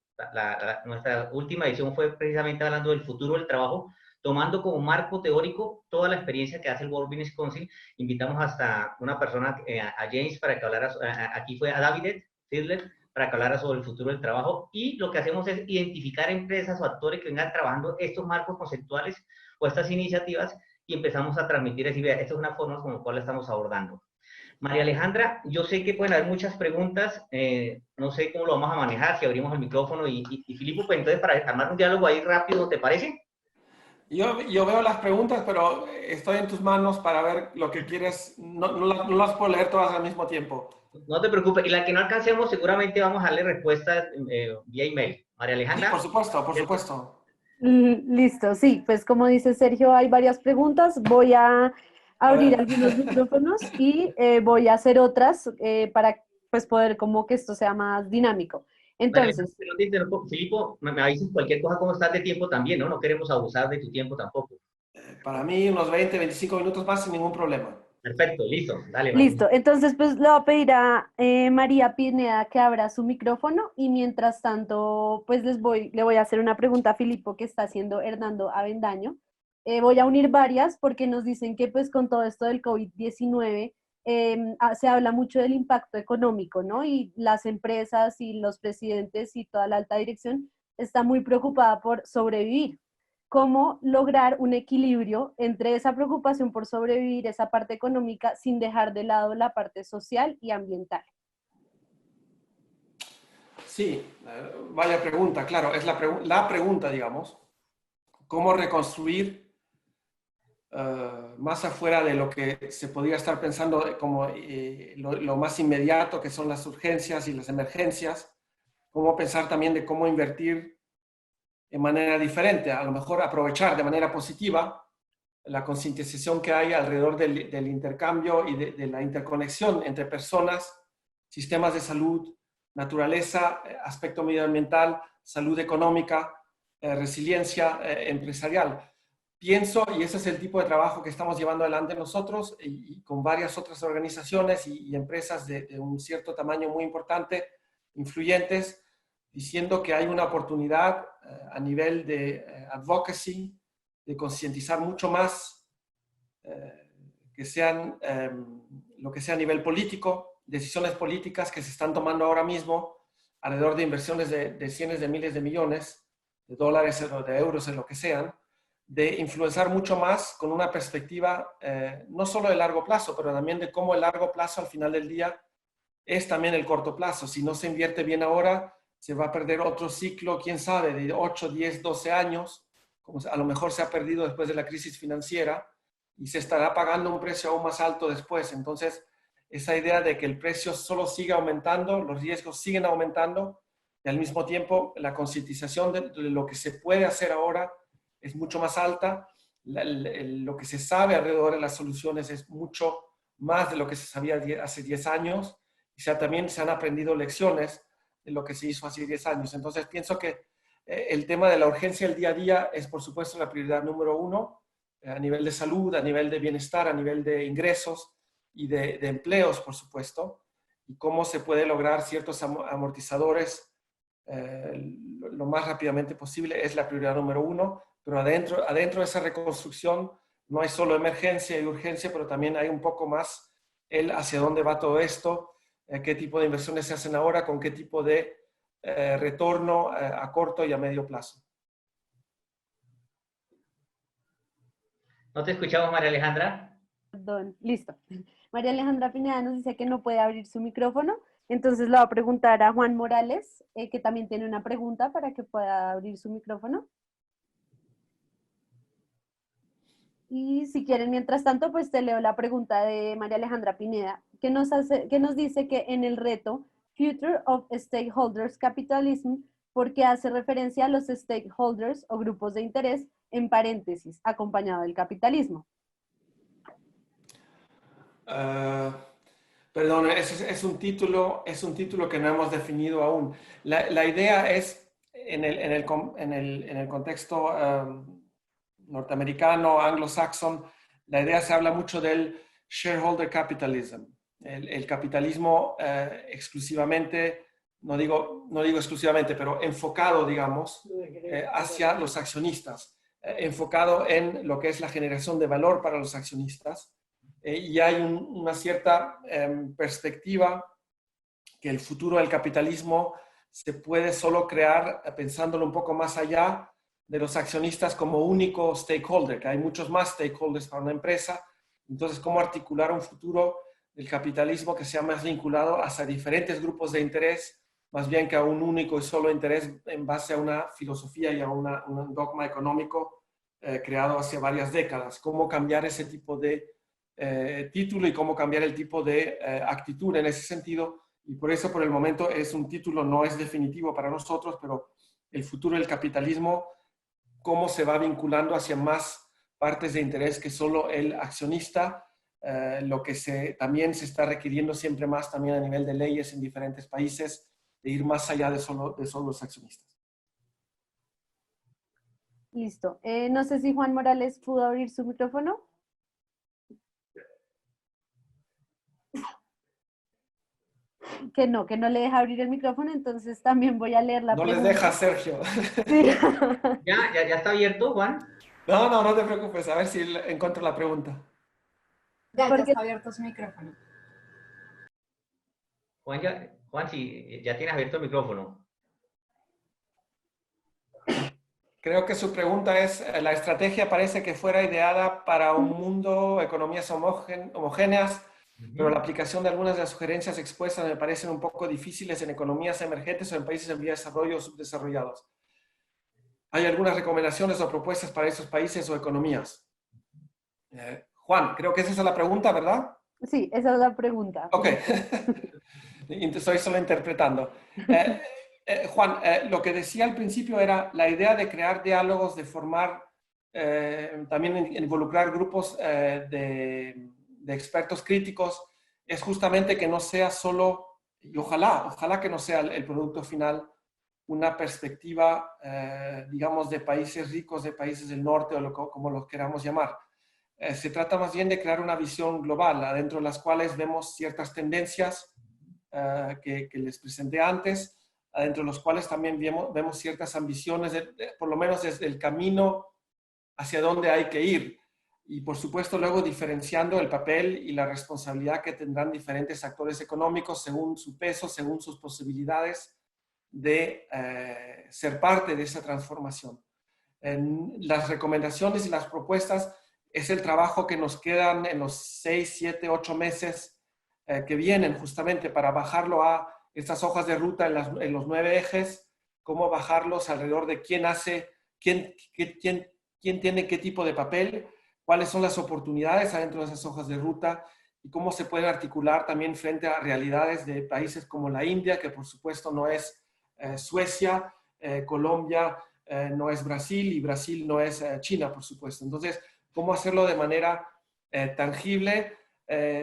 Nuestra última edición fue precisamente hablando del futuro del trabajo, tomando como marco teórico toda la experiencia que hace el World Business Council. Invitamos hasta una persona, a James, para que hablara, aquí fue a David Fiedler, para que hablara sobre el futuro del trabajo, y lo que hacemos es identificar empresas o actores que vengan trabajando estos marcos conceptuales o estas iniciativas, y empezamos a transmitir, decir, esta es una forma con la cual estamos abordando. María Alejandra, yo sé que pueden haber muchas preguntas, no sé cómo lo vamos a manejar, si abrimos el micrófono, y Filipo, pues entonces para armar un diálogo ahí rápido, ¿te parece? Yo veo las preguntas, pero estoy en tus manos para ver lo que quieres. No las puedo leer todas al mismo tiempo. No te preocupes, y la que no alcancemos seguramente vamos a darle respuestas vía email. María Alejandra. Sí, por supuesto, por supuesto. Listo, sí, pues como dice Sergio, hay varias preguntas. Voy a abrir algunos micrófonos y voy a hacer otras para pues poder como que esto sea más dinámico. Entonces, Filipo, me avisas cualquier cosa, cómo estás de tiempo también, ¿no? No queremos abusar de tu tiempo tampoco. Para mí unos 20, 25 minutos más sin ningún problema. Perfecto, listo, dale. María. Listo, entonces pues le voy a pedir a María Pineda que abra su micrófono, y mientras tanto pues le voy a hacer una pregunta a Filipo que está haciendo Hernando Avendaño. Voy a unir varias porque nos dicen que pues con todo esto del COVID-19 se habla mucho del impacto económico, ¿no? Y las empresas y los presidentes y toda la alta dirección está muy preocupada por sobrevivir. ¿Cómo lograr un equilibrio entre esa preocupación por sobrevivir, esa parte económica, sin dejar de lado la parte social y ambiental? Sí, vaya pregunta, claro, es la pregunta, digamos, cómo reconstruir más afuera de lo que se podría estar pensando como lo más inmediato, que son las urgencias y las emergencias, cómo pensar también de cómo invertir de manera diferente, a lo mejor aprovechar de manera positiva la concientización que hay alrededor del intercambio y de la interconexión entre personas, sistemas de salud, naturaleza, aspecto medioambiental, salud económica, resiliencia empresarial. Pienso, y ese es el tipo de trabajo que estamos llevando adelante nosotros y con varias otras organizaciones y empresas de un cierto tamaño muy importante, influyentes, diciendo que hay una oportunidad a nivel de advocacy, de concientizar mucho más, que sean lo que sea a nivel político, decisiones políticas que se están tomando ahora mismo alrededor de inversiones de cientos de miles de millones de dólares o de euros en lo que sean, de influenciar mucho más con una perspectiva no solo de largo plazo, pero también de cómo el largo plazo al final del día es también el corto plazo. Si no se invierte bien ahora, se va a perder otro ciclo, quién sabe, de 8, 10, 12 años, como a lo mejor se ha perdido después de la crisis financiera, y se estará pagando un precio aún más alto después. Entonces, esa idea de que el precio solo siga aumentando, los riesgos siguen aumentando, y al mismo tiempo la concientización de lo que se puede hacer ahora es mucho más alta, lo que se sabe alrededor de las soluciones es mucho más de lo que se sabía hace 10 años, y también se han aprendido lecciones de lo que se hizo hace 10 años. Entonces pienso que el tema de la urgencia del día a día es por supuesto la prioridad número uno, a nivel de salud, a nivel de bienestar, a nivel de ingresos y de empleos, por supuesto, y cómo se puede lograr ciertos amortizadores lo más rápidamente posible es la prioridad número uno, pero adentro de esa reconstrucción no hay solo emergencia y urgencia, pero también hay un poco más el hacia dónde va todo esto, qué tipo de inversiones se hacen ahora, con qué tipo de retorno a corto y a medio plazo. No te escuchamos, María Alejandra. Perdón, listo. María Alejandra Pineda nos dice que no puede abrir su micrófono, entonces le va a preguntar a Juan Morales, que también tiene una pregunta para que pueda abrir su micrófono. Y si quieren, mientras tanto, pues te leo la pregunta de María Alejandra Pineda, que nos dice que en el reto Future of Stakeholders Capitalism, ¿por qué hace referencia a los stakeholders o grupos de interés en paréntesis, acompañado del capitalismo? Perdón, es un título que no hemos definido aún. La idea es, en el contexto norteamericano, anglo-saxon, la idea se habla mucho del shareholder capitalism, el capitalismo exclusivamente, no digo exclusivamente, pero enfocado, digamos, hacia los accionistas, enfocado en lo que es la generación de valor para los accionistas. Y hay una cierta perspectiva que el futuro del capitalismo se puede solo crear pensándolo un poco más allá de los accionistas como único stakeholder, que hay muchos más stakeholders para una empresa. Entonces, ¿cómo articular un futuro del capitalismo que sea más vinculado hacia diferentes grupos de interés, más bien que a un único y solo interés en base a una filosofía y a un dogma económico creado hace varias décadas? ¿Cómo cambiar ese tipo de título y cómo cambiar el tipo de actitud en ese sentido? Y por eso, por el momento, es un título, no es definitivo para nosotros, pero el futuro del capitalismo, cómo se va vinculando hacia más partes de interés que solo el accionista, lo que también se está requiriendo siempre más también a nivel de leyes en diferentes países, de ir más allá de solo los accionistas. Listo. No sé si Juan Morales pudo abrir su micrófono. Que no le deja abrir el micrófono, entonces también voy a leer la pregunta. No les deja, Sergio. Sí. ¿Ya está abierto, Juan? No te preocupes, a ver si encuentro la pregunta. Ya está abierto su micrófono. Juan, si ya tienes abierto el micrófono. Creo que su pregunta es, la estrategia parece que fuera ideada para un mundo, economías homogéneas, pero la aplicación de algunas de las sugerencias expuestas me parecen un poco difíciles en economías emergentes o en países en vía de desarrollo o subdesarrollados. ¿Hay algunas recomendaciones o propuestas para esos países o economías? Juan, creo que esa es la pregunta, ¿verdad? Sí, esa es la pregunta. Ok. Estoy solo interpretando. Juan, lo que decía al principio era la idea de crear diálogos, de formar, también involucrar grupos de expertos críticos, es justamente que no sea solo, y ojalá que no sea el producto final, una perspectiva, digamos, de países ricos, de países del norte o como los queramos llamar. Se trata más bien de crear una visión global, adentro de las cuales vemos ciertas tendencias que les presenté antes, adentro de los cuales también vemos ciertas ambiciones, por lo menos desde el camino hacia dónde hay que ir. Y por supuesto luego diferenciando el papel y la responsabilidad que tendrán diferentes actores económicos según su peso, según sus posibilidades de ser parte de esa transformación. Las recomendaciones y las propuestas es el trabajo que nos quedan en los 6, 7, 8 meses que vienen justamente para bajarlo a estas hojas de ruta en los 9 ejes, cómo bajarlos alrededor de quién hace, quién tiene qué tipo de papel, cuáles son las oportunidades adentro de esas hojas de ruta y cómo se pueden articular también frente a realidades de países como la India, que por supuesto no es Suecia, Colombia no es Brasil y Brasil no es China, por supuesto. Entonces, cómo hacerlo de manera tangible,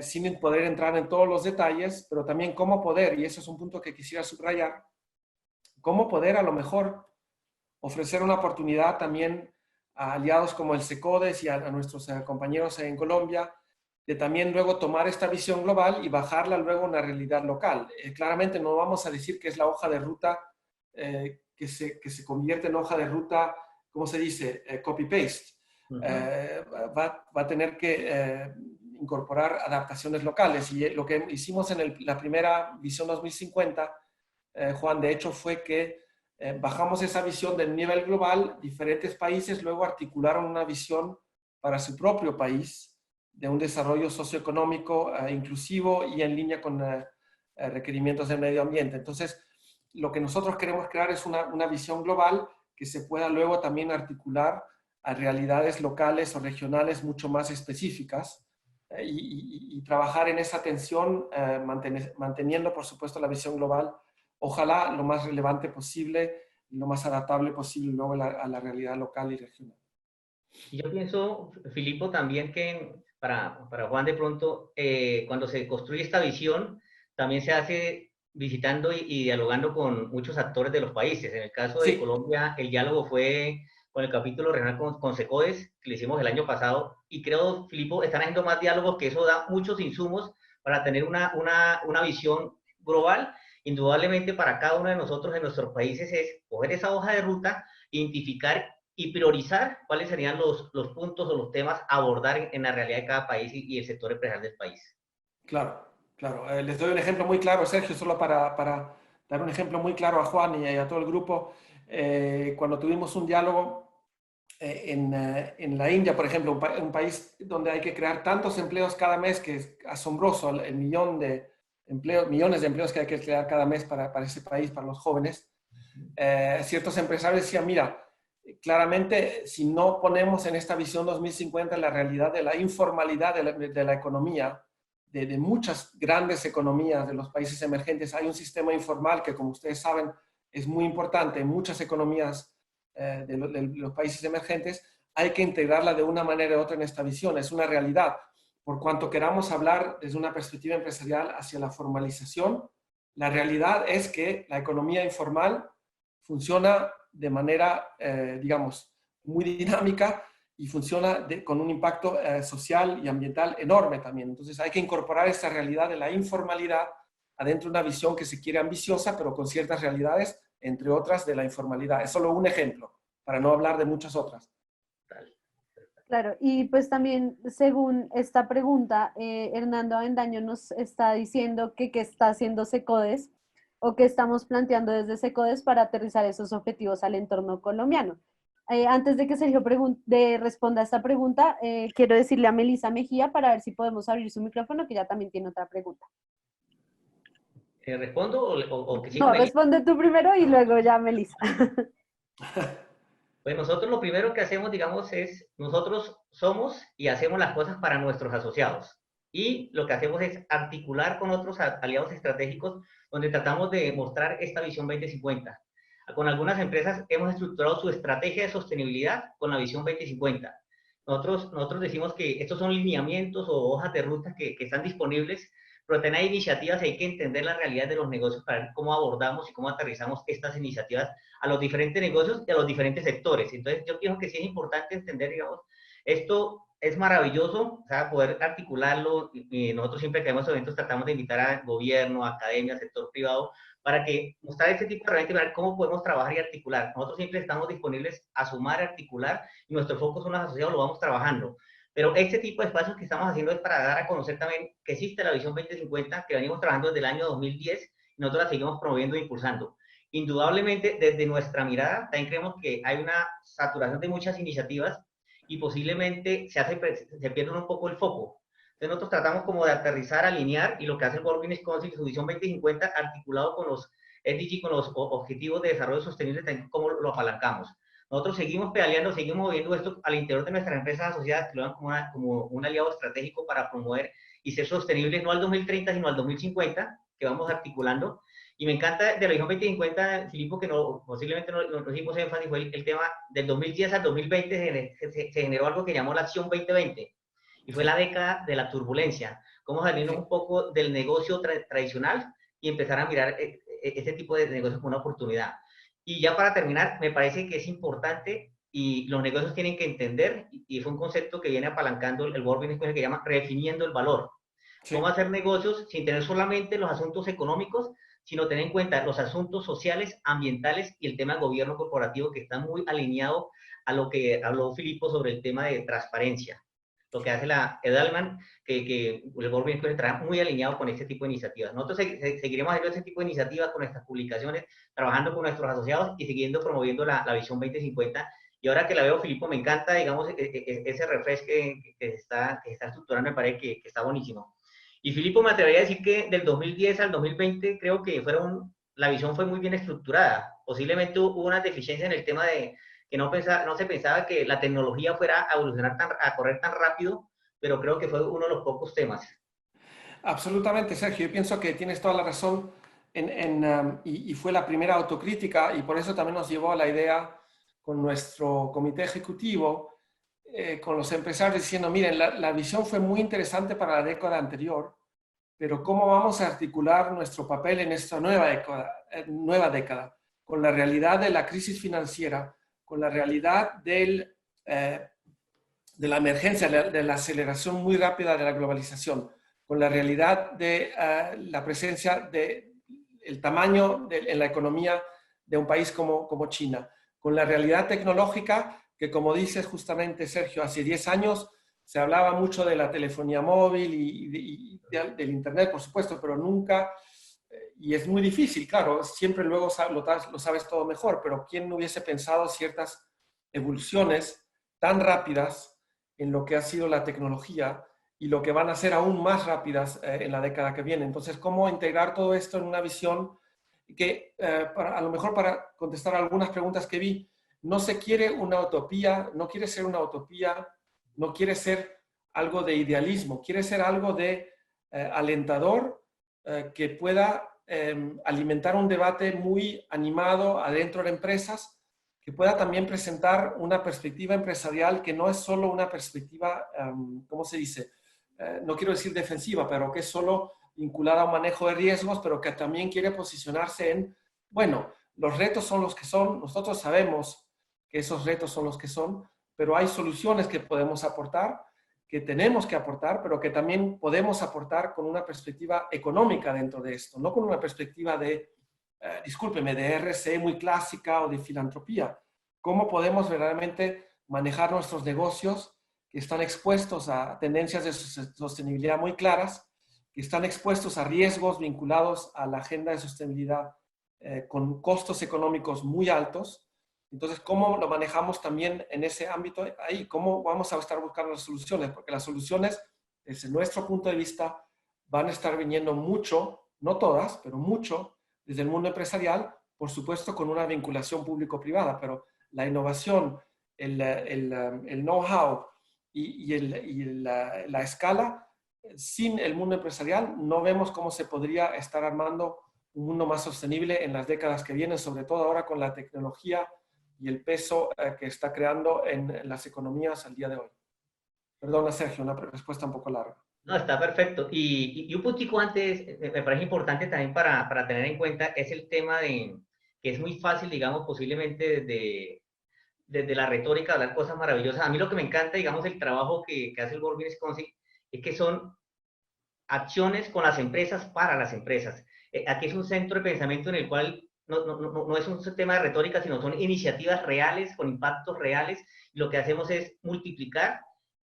sin poder entrar en todos los detalles, pero también cómo poder, y eso es un punto que quisiera subrayar, cómo poder a lo mejor ofrecer una oportunidad también a aliados como el SECODES y a nuestros compañeros en Colombia, de también luego tomar esta visión global y bajarla luego a una realidad local. Claramente no vamos a decir que es la hoja de ruta que se convierte en hoja de ruta, ¿cómo se dice? Copy-paste. Va a tener que incorporar adaptaciones locales. Y lo que hicimos en la primera visión 2050, Juan, de hecho, fue que bajamos esa visión del nivel global, diferentes países luego articularon una visión para su propio país de un desarrollo socioeconómico inclusivo y en línea con requerimientos del medio ambiente. Entonces, lo que nosotros queremos crear es una visión global que se pueda luego también articular a realidades locales o regionales mucho más específicas y trabajar en esa tensión, manteniendo, por supuesto, la visión global, ojalá lo más relevante posible y lo más adaptable posible luego a la realidad local y regional. Y yo pienso, Filipo, también que para Juan de pronto, cuando se construye esta visión, también se hace visitando y dialogando con muchos actores de los países. En el caso de Colombia, el diálogo fue con el capítulo regional con SECODES, que lo hicimos el año pasado, y creo, Filipo, están haciendo más diálogos, que eso da muchos insumos para tener una visión global. Indudablemente para cada uno de nosotros en nuestros países es coger esa hoja de ruta, identificar y priorizar cuáles serían los puntos o los temas a abordar en la realidad de cada país y el sector empresarial del país. Claro, claro. Les doy un ejemplo muy claro, Sergio, solo para dar un ejemplo muy claro a Juan y a todo el grupo. Cuando tuvimos un diálogo en la India, por ejemplo, un país donde hay que crear tantos empleos cada mes, que es asombroso el millón de empleos, millones de empleos que hay que crear cada mes para ese país, para los jóvenes. Ciertos empresarios decían, mira, claramente si no ponemos en esta visión 2050 la realidad de la informalidad de la economía, de muchas grandes economías de los países emergentes, hay un sistema informal que, como ustedes saben, es muy importante en muchas economías de los países emergentes. Hay que integrarla de una manera u otra en esta visión, es una realidad. Por cuanto queramos hablar desde una perspectiva empresarial hacia la formalización, la realidad es que la economía informal funciona de manera, digamos, muy dinámica y funciona con un impacto social y ambiental enorme también. Entonces hay que incorporar esta realidad de la informalidad adentro de una visión que se quiere ambiciosa, pero con ciertas realidades, entre otras, de la informalidad. Es solo un ejemplo, para no hablar de muchas otras. Claro, y pues también según esta pregunta, Hernando Avendaño nos está diciendo que qué está haciendo SECODES o qué estamos planteando desde SECODES para aterrizar esos objetivos al entorno colombiano. Antes de que Sergio responda a esta pregunta, quiero decirle a Melissa Mejía para ver si podemos abrir su micrófono, que ya también tiene otra pregunta. ¿Respondo o que No, responde tú primero y luego ya Melissa. Pues nosotros lo primero que hacemos, digamos, es nosotros somos y hacemos las cosas para nuestros asociados. Y lo que hacemos es articular con otros aliados estratégicos donde tratamos de mostrar esta visión 2050. Con algunas empresas hemos estructurado su estrategia de sostenibilidad con la visión 2050. Nosotros decimos que estos son lineamientos o hojas de ruta que están disponibles, pero también hay iniciativas y hay que entender la realidad de los negocios para ver cómo abordamos y cómo aterrizamos estas iniciativas a los diferentes negocios y a los diferentes sectores. Entonces, yo pienso que sí es importante entender, digamos, esto es maravilloso, o sea, poder articularlo, y nosotros siempre que hacemos eventos tratamos de invitar a gobierno, academia, sector privado, para que mostrar este tipo de herramientas y ver cómo podemos trabajar y articular. Nosotros siempre estamos disponibles a sumar y articular, y nuestro foco son los asociados, lo vamos trabajando. Pero este tipo de espacios que estamos haciendo es para dar a conocer también que existe la visión 2050, que venimos trabajando desde el año 2010, y nosotros la seguimos promoviendo e impulsando. Indudablemente, desde nuestra mirada, también creemos que hay una saturación de muchas iniciativas y posiblemente se pierde un poco el foco. Entonces nosotros tratamos como de aterrizar, alinear, y lo que hace el World Business Council, su visión 2050, articulado con los SDG, con los Objetivos de Desarrollo Sostenible, también cómo lo apalancamos. Nosotros seguimos pedaleando, seguimos moviendo esto al interior de nuestras empresas asociadas, que lo vean como un aliado estratégico para promover y ser sostenibles, no al 2030, sino al 2050, que vamos articulando. Y me encanta de la visión 2050, Filipo, que posiblemente no hicimos énfasis, fue el tema del 2010 al 2020, se generó algo que llamó la Acción 2020, y fue la década de la turbulencia. Cómo salirnos un poco del negocio tradicional y empezar a mirar ese tipo de negocios como una oportunidad. Y ya para terminar, me parece que es importante y los negocios tienen que entender, y fue un concepto que viene apalancando el World Business Council, que llama redefiniendo el valor. Sí. Cómo hacer negocios sin tener solamente los asuntos económicos, sino tener en cuenta los asuntos sociales, ambientales y el tema de gobierno corporativo, que está muy alineado a lo que habló Filipo sobre el tema de transparencia. Lo que hace la Edelman, que el World Business Council está muy alineado con este tipo de iniciativas. Nosotros seguiremos haciendo este tipo de iniciativas con nuestras publicaciones, trabajando con nuestros asociados y siguiendo promoviendo la visión 2050. Y ahora que la veo, Filipo, me encanta, digamos, ese refresh que está estructurando, me parece que está buenísimo. Y Filipo, me atrevería a decir que del 2010 al 2020 creo que la visión fue muy bien estructurada. Posiblemente hubo una deficiencia en el tema de que no se pensaba que la tecnología fuera a evolucionar, a correr tan rápido, pero creo que fue uno de los pocos temas. Absolutamente, Sergio. Yo pienso que tienes toda la razón y fue la primera autocrítica, y por eso también nos llevó a la idea con nuestro comité ejecutivo, con los empresarios, diciendo, miren, la visión fue muy interesante para la década anterior, pero ¿cómo vamos a articular nuestro papel en esta nueva década con la realidad de la crisis financiera, con la realidad de la emergencia, de la aceleración muy rápida de la globalización, con la realidad de la presencia del tamaño en la economía de un país como China, con la realidad tecnológica que, como dices justamente, Sergio, hace 10 años se hablaba mucho de la telefonía móvil y del Internet, por supuesto, pero nunca, y es muy difícil, claro, siempre luego lo sabes todo mejor, pero ¿quién no hubiese pensado ciertas evoluciones tan rápidas en lo que ha sido la tecnología y lo que van a ser aún más rápidas en la década que viene? Entonces, ¿cómo integrar todo esto en una visión que, a lo mejor para contestar algunas preguntas que vi, no se quiere una utopía, no quiere ser una utopía, no quiere ser algo de idealismo, quiere ser algo de alentador, que pueda alimentar un debate muy animado adentro de empresas, que pueda también presentar una perspectiva empresarial que no es solo una perspectiva, ¿cómo se dice? No quiero decir defensiva, pero que es solo vinculada a un manejo de riesgos, pero que también quiere posicionarse en, bueno, los retos son los que son, nosotros sabemos que esos retos son los que son, pero hay soluciones que podemos aportar, que tenemos que aportar, pero que también podemos aportar con una perspectiva económica dentro de esto, no con una perspectiva de, discúlpeme, de RC muy clásica o de filantropía. ¿Cómo podemos verdaderamente manejar nuestros negocios que están expuestos a tendencias de sostenibilidad muy claras, que están expuestos a riesgos vinculados a la agenda de sostenibilidad con costos económicos muy altos? Entonces, ¿cómo lo manejamos también en ese ámbito ahí? ¿Cómo vamos a estar buscando las soluciones? Porque las soluciones, desde nuestro punto de vista, van a estar viniendo mucho, no todas, pero mucho, desde el mundo empresarial, por supuesto con una vinculación público-privada, pero la innovación, el know-how y la escala, sin el mundo empresarial, no vemos cómo se podría estar armando un mundo más sostenible en las décadas que vienen, sobre todo ahora con la tecnología y el peso que está creando en las economías al día de hoy. Perdona, Sergio, una respuesta un poco larga. No, está perfecto. Y un puntico antes, me parece importante también para tener en cuenta, es el tema de que es muy fácil, digamos, posiblemente desde la retórica hablar cosas maravillosas. A mí lo que me encanta, digamos, el trabajo que hace el World Business Council es que son acciones con las empresas para las empresas. Aquí es un centro de pensamiento en el cual no es un tema de retórica, sino son iniciativas reales, con impactos reales. Y lo que hacemos es multiplicar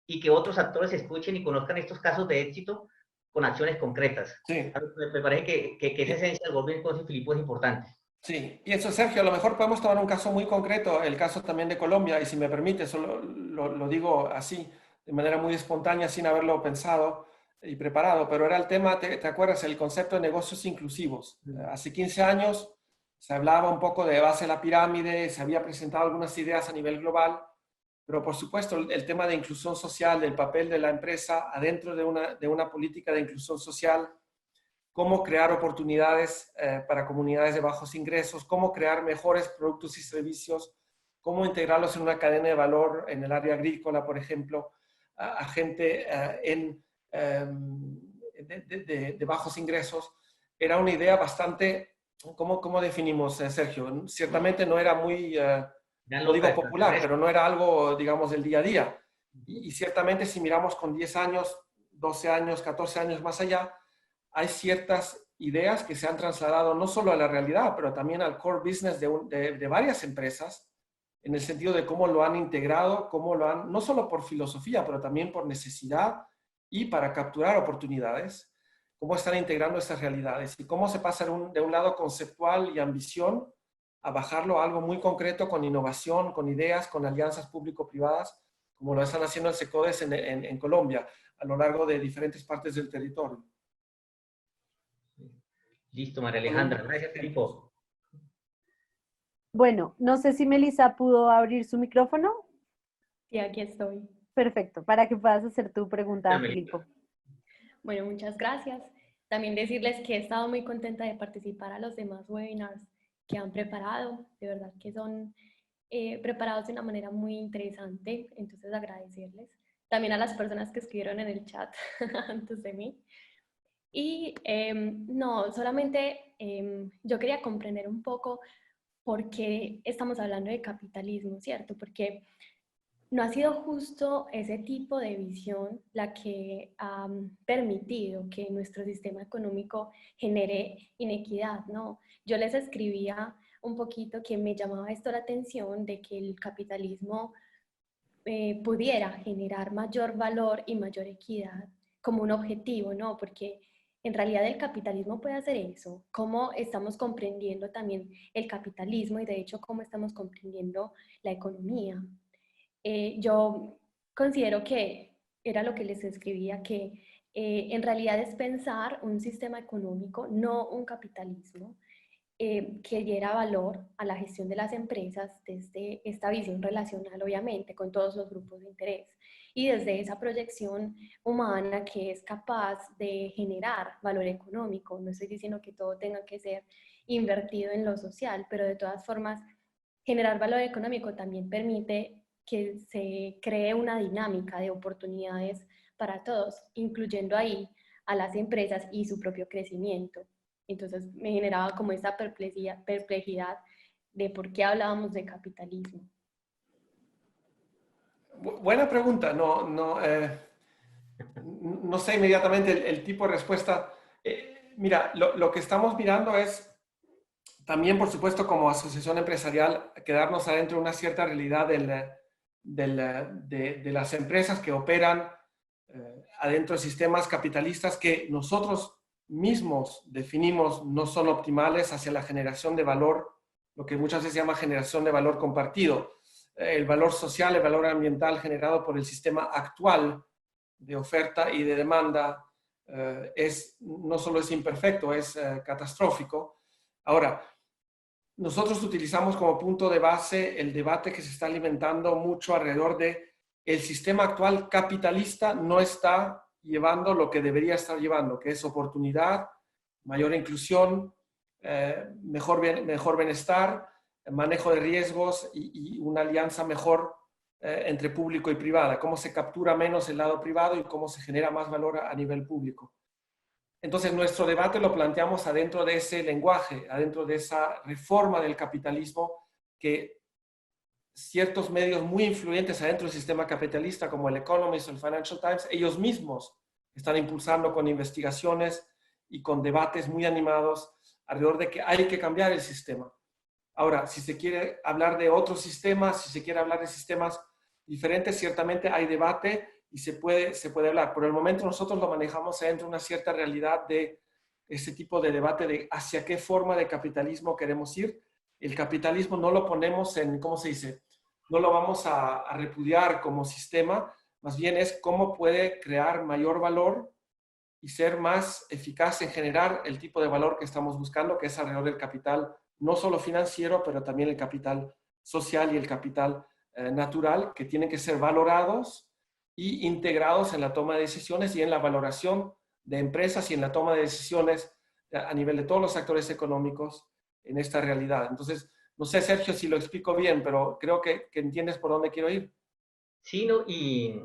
y que otros actores escuchen y conozcan estos casos de éxito con acciones concretas. Sí. Me parece que esa esencia del World Business Council, Filipo, es importante. Sí, y eso, Sergio, a lo mejor podemos tomar un caso muy concreto, el caso también de Colombia, y si me permite, solo lo digo así, de manera muy espontánea, sin haberlo pensado. y preparado, pero era el tema, ¿te acuerdas? El concepto de negocios inclusivos. Hace 15 años se hablaba un poco de base de la pirámide, se había presentado algunas ideas a nivel global, pero por supuesto el tema de inclusión social, del papel de la empresa adentro de una política de inclusión social, cómo crear oportunidades para comunidades de bajos ingresos, cómo crear mejores productos y servicios, cómo integrarlos en una cadena de valor en el área agrícola, por ejemplo, a gente de bajos ingresos. Era una idea bastante, ¿cómo definimos, Sergio? Ciertamente no era muy, no digo popular, pero no era algo, digamos, del día a día. Y ciertamente si miramos con 10 años, 12 años, 14 años más allá, hay ciertas ideas que se han trasladado no solo a la realidad, pero también al core business de varias empresas, en el sentido de cómo lo han integrado, cómo lo han, no solo por filosofía, pero también por necesidad y para capturar oportunidades, cómo están integrando estas realidades y cómo se pasa de un lado conceptual y ambición a bajarlo a algo muy concreto con innovación, con ideas, con alianzas público-privadas, como lo están haciendo el SECODES en Colombia, a lo largo de diferentes partes del territorio. Listo, María Alejandra. Gracias, Filipo. Bueno, no sé si Melissa pudo abrir su micrófono. Sí, aquí estoy. Perfecto, para que puedas hacer tu pregunta, Filipo. Bueno, muchas gracias. También decirles que he estado muy contenta de participar a los demás webinars que han preparado. De verdad que son preparados de una manera muy interesante, entonces agradecerles. También a las personas que escribieron en el chat antes de mí. Y no, solamente yo quería comprender un poco por qué estamos hablando de capitalismo, ¿cierto? Porque no ha sido justo ese tipo de visión la que ha permitido que nuestro sistema económico genere inequidad, ¿no? Yo les escribía un poquito que me llamaba esto la atención de que el capitalismo pudiera generar mayor valor y mayor equidad como un objetivo, ¿no? Porque en realidad el capitalismo puede hacer eso. ¿Cómo estamos comprendiendo también el capitalismo y de hecho cómo estamos comprendiendo la economía? Yo considero que era lo que les escribía, que en realidad es pensar un sistema económico, no un capitalismo, que diera valor a la gestión de las empresas desde esta visión relacional, obviamente, con todos los grupos de interés, y desde esa proyección humana que es capaz de generar valor económico. No estoy diciendo que todo tenga que ser invertido en lo social, pero de todas formas, generar valor económico también permite que se cree una dinámica de oportunidades para todos, incluyendo ahí a las empresas y su propio crecimiento. Entonces me generaba como esta perplejidad de por qué hablábamos de capitalismo. Buena pregunta. No sé inmediatamente el tipo de respuesta. Mira, lo que estamos mirando es también, por supuesto, como asociación empresarial, quedarnos adentro de una cierta realidad de las empresas que operan adentro de sistemas capitalistas que nosotros mismos definimos no son optimales hacia la generación de valor, lo que muchas veces se llama generación de valor compartido. El valor social, el valor ambiental generado por el sistema actual de oferta y de demanda no solo es imperfecto, es catastrófico. Ahora, nosotros utilizamos como punto de base el debate que se está alimentando mucho alrededor de el sistema actual capitalista no está llevando lo que debería estar llevando, que es oportunidad, mayor inclusión, mejor bienestar, manejo de riesgos y una alianza mejor entre público y privada, cómo se captura menos el lado privado y cómo se genera más valor a nivel público. Entonces, nuestro debate lo planteamos adentro de ese lenguaje, adentro de esa reforma del capitalismo que ciertos medios muy influyentes adentro del sistema capitalista, como el Economist o el Financial Times, ellos mismos están impulsando con investigaciones y con debates muy animados alrededor de que hay que cambiar el sistema. Ahora, si se quiere hablar de otros sistemas, si se quiere hablar de sistemas diferentes, ciertamente hay debate y se puede hablar. Por el momento nosotros lo manejamos dentro de una cierta realidad de este tipo de debate de hacia qué forma de capitalismo queremos ir. El capitalismo no lo ponemos en, ¿cómo se dice? No lo vamos a repudiar como sistema, más bien es cómo puede crear mayor valor y ser más eficaz en generar el tipo de valor que estamos buscando, que es alrededor del capital, no solo financiero, pero también el capital social y el capital natural, que tienen que ser valorados y integrados en la toma de decisiones y en la valoración de empresas y en la toma de decisiones a nivel de todos los actores económicos en esta realidad. Entonces, no sé, Sergio, si lo explico bien, pero creo que entiendes por dónde quiero ir. Sí, ¿no? Y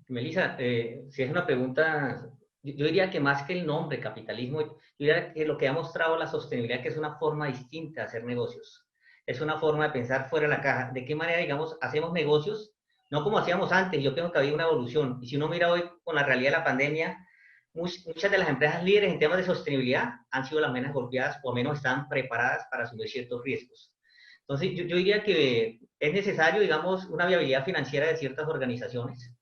Melissa, si es una pregunta, yo diría que más que el nombre capitalismo, yo diría que lo que ha mostrado la sostenibilidad que es una forma distinta de hacer negocios. Es una forma de pensar fuera de la caja. ¿De qué manera, digamos, hacemos negocios? No como hacíamos antes, yo pienso que había una evolución. Y si uno mira hoy con la realidad de la pandemia, muchas de las empresas líderes en temas de sostenibilidad han sido las menos golpeadas o menos están preparadas para asumir ciertos riesgos. Entonces, yo diría que es necesario, digamos, una viabilidad financiera de ciertas organizaciones.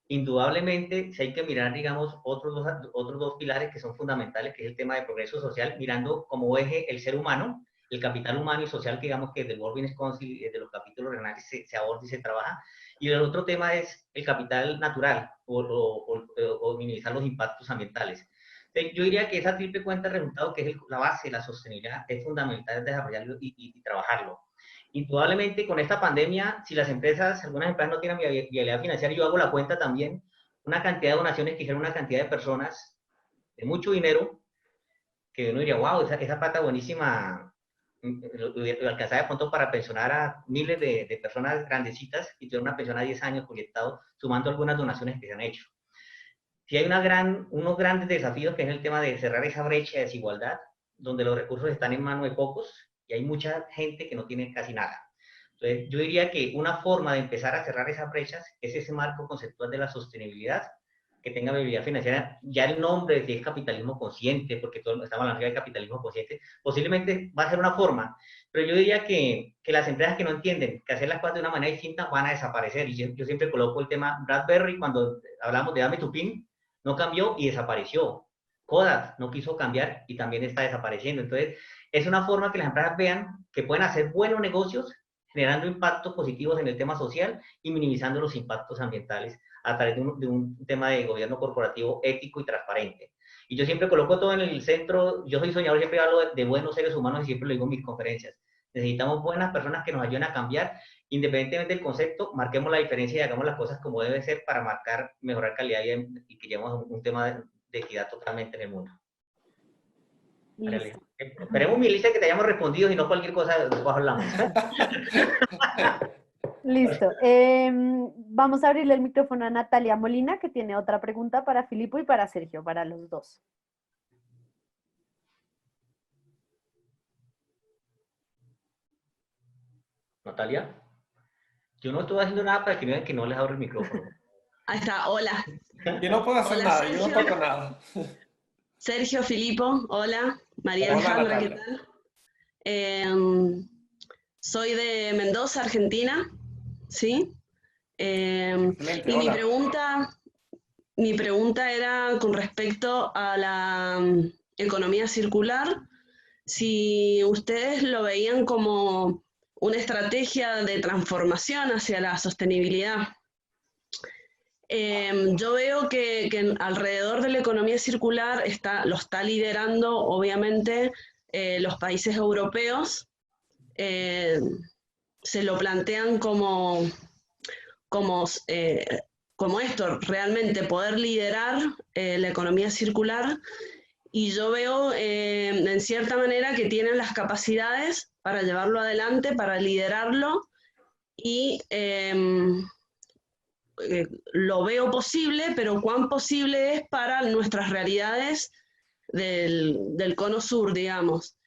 Indudablemente, si hay que mirar, digamos, otros dos pilares que son fundamentales, que es el tema de progreso social, mirando como eje el ser humano, el capital humano y social, que digamos que desde el World Business Council, desde los capítulos regionales se aborda y se trabaja. Y el otro tema es el capital natural o minimizar los impactos ambientales. Entonces, yo diría que esa triple cuenta de resultados, que es la base de la sostenibilidad, es fundamental desarrollarlo y trabajarlo. Indudablemente, con esta pandemia, si las empresas, algunas empresas no tienen viabilidad financiera, yo hago la cuenta también, una cantidad de donaciones que hicieron una cantidad de personas de mucho dinero, que uno diría, wow, esa plata buenísima, lo alcanzaba de pronto para pensionar a miles de personas grandecitas y tener una pensión a 10 años proyectado, sumando algunas donaciones que se han hecho. Si hay unos grandes desafíos, que es el tema de cerrar esa brecha de desigualdad, donde los recursos están en manos de pocos, y hay mucha gente que no tiene casi nada. Entonces, yo diría que una forma de empezar a cerrar esas brechas es ese marco conceptual de la sostenibilidad, que tenga viabilidad financiera. Ya el nombre de es capitalismo consciente, porque todos estamos hablando de capitalismo consciente, posiblemente va a ser una forma, pero yo diría que las empresas que no entienden que hacer las cosas de una manera distinta van a desaparecer. Y yo siempre coloco el tema BlackBerry, cuando hablamos de dame tu PIN, no cambió y desapareció. Kodak no quiso cambiar y también está desapareciendo. Entonces, es una forma que las empresas vean que pueden hacer buenos negocios generando impactos positivos en el tema social y minimizando los impactos ambientales a través de un tema de gobierno corporativo ético y transparente. Y yo siempre coloco todo en el centro. Yo soy soñador, siempre hablo de buenos seres humanos y siempre lo digo en mis conferencias. Necesitamos buenas personas que nos ayuden a cambiar, independientemente del concepto, marquemos la diferencia y hagamos las cosas como debe ser para mejorar calidad y que llevemos a un tema de equidad totalmente en el mundo. Listo. Esperemos, Melissa, que te hayamos respondido y no cualquier cosa después hablamos. Listo. Vamos a abrirle el micrófono a Natalia Molina, que tiene otra pregunta para Filipo y para Sergio, para los dos. Natalia, yo no estoy haciendo nada para que vean que no les abro el micrófono. Ahí está, hola. Yo no puedo hacer Hola, nada, Sergio. yo no toco nada. Sergio, Filipo, hola. María Hola, Alejandra, ¿qué Natalia. tal? Soy de Mendoza, Argentina, ¿sí? Excelente, Y hola. mi pregunta era con respecto a la economía circular, si ustedes lo veían como una estrategia de transformación hacia la sostenibilidad. Yo veo que alrededor de la economía circular lo está liderando, obviamente, los países europeos. Se lo plantean como esto, realmente poder liderar la economía circular, y yo veo en cierta manera que tienen las capacidades para llevarlo adelante, para liderarlo, y lo veo posible, pero cuán posible es para nuestras realidades del cono sur, digamos.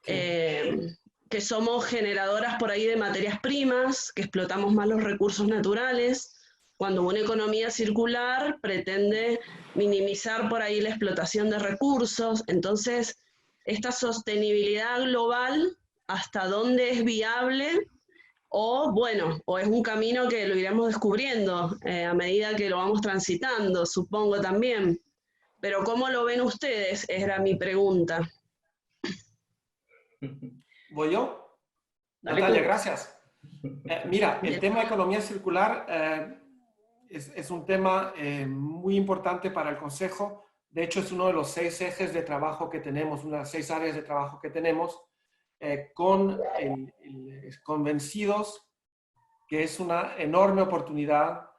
Que somos generadoras por ahí de materias primas, que explotamos más los recursos naturales, cuando una economía circular pretende minimizar por ahí la explotación de recursos. Entonces, esta sostenibilidad global, ¿hasta dónde es viable? O, bueno, o es un camino que lo iremos descubriendo a medida que lo vamos transitando, supongo también. Pero ¿cómo lo ven ustedes? Era mi pregunta. ¿Voy yo? Dale Natalia, tú. gracias. Mira, el tema de economía circular es un tema muy importante para el Consejo. De hecho, es uno de los 6 ejes de trabajo que tenemos, unas 6 áreas de trabajo que tenemos, convencidos que es una enorme oportunidad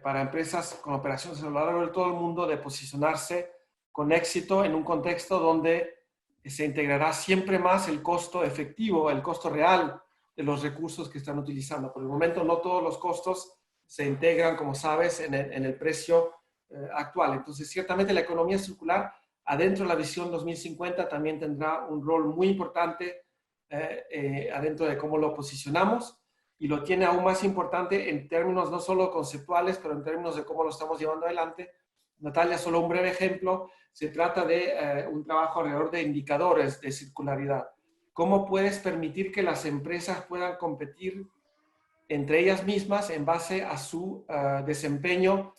para empresas con operaciones a lo largo de todo el mundo de posicionarse con éxito en un contexto donde se integrará siempre más el costo efectivo, el costo real de los recursos que están utilizando. Por el momento no todos los costos se integran, como sabes, en el precio actual. Entonces, ciertamente la economía circular, adentro de la visión 2050, también tendrá un rol muy importante adentro de cómo lo posicionamos, y lo tiene aún más importante en términos no solo conceptuales, pero en términos de cómo lo estamos llevando adelante. Natalia, solo un breve ejemplo, se trata de un trabajo alrededor de indicadores de circularidad. ¿Cómo puedes permitir que las empresas puedan competir entre ellas mismas en base a su desempeño?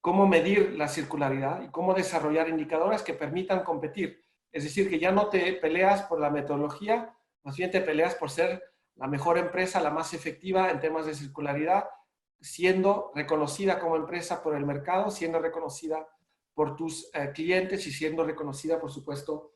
¿Cómo medir la circularidad y cómo desarrollar indicadores que permitan competir? Es decir, que ya no te peleas por la metodología, más bien te peleas por ser la mejor empresa, la más efectiva en temas de circularidad, siendo reconocida como empresa por el mercado, siendo reconocida por tus clientes y siendo reconocida, por supuesto,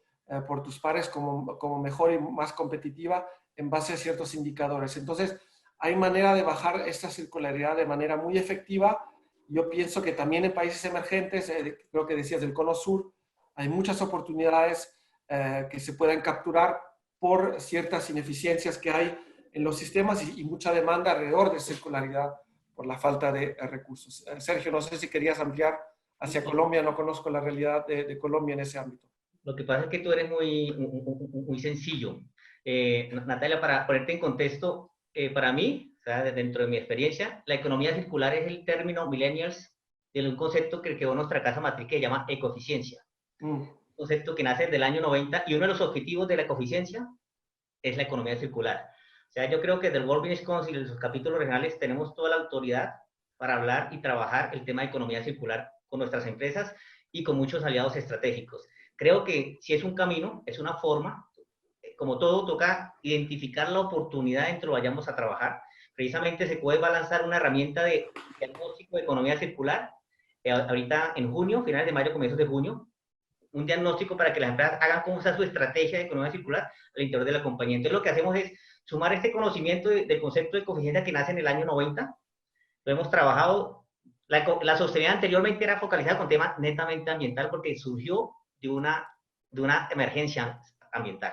por tus pares como mejor y más competitiva en base a ciertos indicadores. Entonces, hay manera de bajar esta circularidad de manera muy efectiva. Yo pienso que también en países emergentes, creo que decías del Cono Sur, hay muchas oportunidades que se pueden capturar por ciertas ineficiencias que hay en los sistemas y mucha demanda alrededor de circularidad por la falta de recursos. Sergio, no sé si querías ampliar hacia Colombia, no conozco la realidad de Colombia en ese ámbito. Lo que pasa es que tú eres muy sencillo. Natalia, para ponerte en contexto, para mí, o sea, dentro de mi experiencia, la economía circular es el término millennials de un concepto que quedó en nuestra casa matriz que se llama ecoeficiencia. Un concepto que nace del año 90 y uno de los objetivos de la ecoeficiencia es la economía circular. O sea, yo creo que del World Business Council y de sus capítulos regionales tenemos toda la autoridad para hablar y trabajar el tema de economía circular con nuestras empresas y con muchos aliados estratégicos. Creo que si es un camino, es una forma, como todo, toca identificar la oportunidad dentro de lo que vayamos a trabajar. Precisamente se puede lanzar una herramienta de diagnóstico de economía circular, ahorita en junio, finales de mayo, comienzos de junio, un diagnóstico para que las empresas hagan cómo está su estrategia de economía circular al interior de la compañía. Entonces, lo que hacemos es sumar este conocimiento del concepto de ecoeficiencia que nace en el año 90. Lo hemos trabajado. La sostenibilidad anteriormente era focalizada con temas netamente ambiental porque surgió de una emergencia ambiental.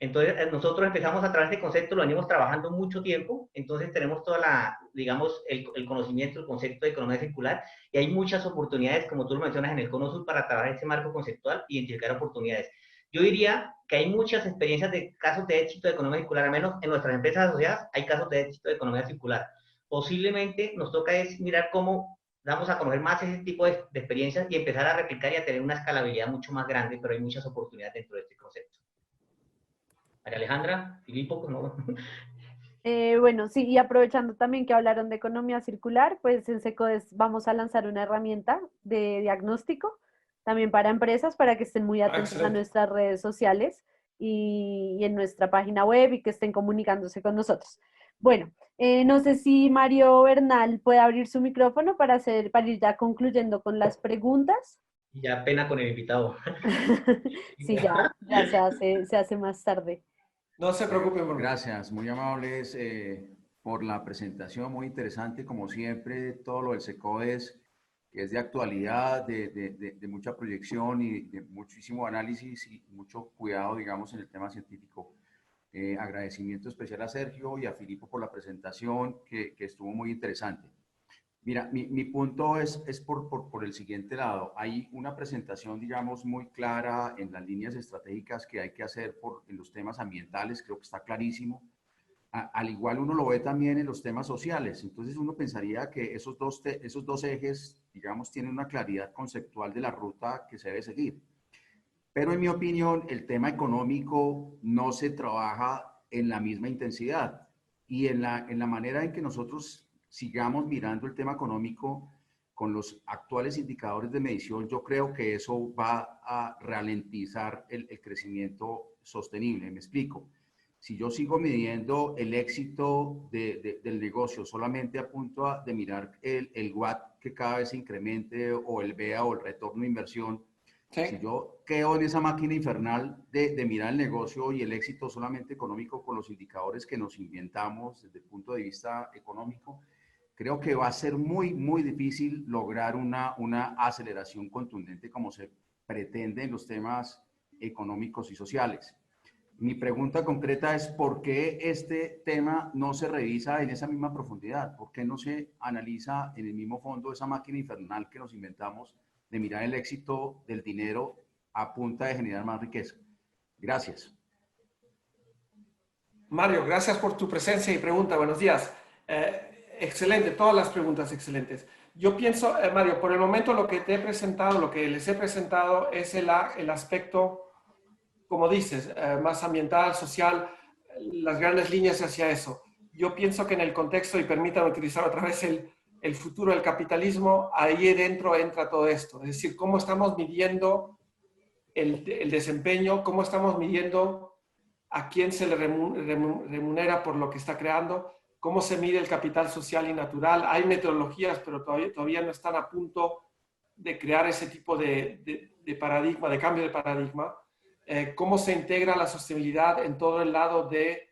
Entonces, nosotros empezamos a través de este concepto, lo venimos trabajando mucho tiempo, entonces tenemos toda digamos, el conocimiento, el concepto de economía circular, y hay muchas oportunidades, como tú lo mencionas, en el Cono Sur para trabajar este marco conceptual e identificar oportunidades. Yo diría que hay muchas experiencias de casos de éxito de economía circular, al menos en nuestras empresas asociadas hay casos de éxito de economía circular. Posiblemente nos toca es mirar cómo damos a conocer más ese tipo de experiencias y empezar a replicar y a tener una escalabilidad mucho más grande, pero hay muchas oportunidades dentro de este concepto. María Alejandra, Filipo, ¿no? Bueno, sí, y aprovechando también que hablaron de economía circular, pues en Secodes vamos a lanzar una herramienta de diagnóstico también para empresas, para que estén muy atentos a nuestras redes sociales y en nuestra página web y que estén comunicándose con nosotros. Bueno, no sé si Mario Bernal puede abrir su micrófono para ir ya concluyendo con las preguntas. Ya pena con el invitado. Sí, ya se hace más tarde. No se preocupen, Bruno. Gracias, muy amables por la presentación, muy interesante, como siempre, todo lo del Secodes, que es de actualidad, de mucha proyección y de muchísimo análisis y mucho cuidado, digamos, en el tema científico. Agradecimiento especial a Sergio y a Filipo por la presentación, que estuvo muy interesante. Mira, mi punto es por el siguiente lado. Hay una presentación, digamos, muy clara en las líneas estratégicas que hay que hacer en los temas ambientales, creo que está clarísimo. Al igual uno lo ve también en los temas sociales. Entonces uno pensaría que esos dos ejes, digamos, tienen una claridad conceptual de la ruta que se debe seguir. Pero en mi opinión, el tema económico no se trabaja en la misma intensidad. Y en la manera en que nosotros sigamos mirando el tema económico con los actuales indicadores de medición, yo creo que eso va a ralentizar el crecimiento sostenible. Me explico. Si yo sigo midiendo el éxito del negocio solamente a punto de mirar el WAT que cada vez se incremente o el BEA o el retorno de inversión, Sí. Si yo quedo en esa máquina infernal de mirar el negocio y el éxito solamente económico con los indicadores que nos inventamos desde el punto de vista económico, creo que va a ser muy, muy difícil lograr una aceleración contundente como se pretende en los temas económicos y sociales. Mi pregunta concreta es ¿por qué este tema no se revisa en esa misma profundidad? ¿Por qué no se analiza en el mismo fondo esa máquina infernal que nos inventamos de mirar el éxito del dinero a punta de generar más riqueza? Gracias. Mario, gracias por tu presencia y pregunta. Buenos días. Excelente, todas las preguntas excelentes. Yo pienso, Mario, por el momento lo que te he presentado, lo que les he presentado es el aspecto, como dices, más ambiental, social, las grandes líneas hacia eso. Yo pienso que en el contexto, y permítanme utilizar otra vez el futuro del capitalismo, ahí dentro entra todo esto. Es decir, cómo estamos midiendo el desempeño, cómo estamos midiendo a quién se le remunera por lo que está creando, cómo se mide el capital social y natural. Hay metodologías, pero todavía no están a punto de crear ese tipo de paradigma, de cambio de paradigma. Cómo se integra la sostenibilidad en todo el lado de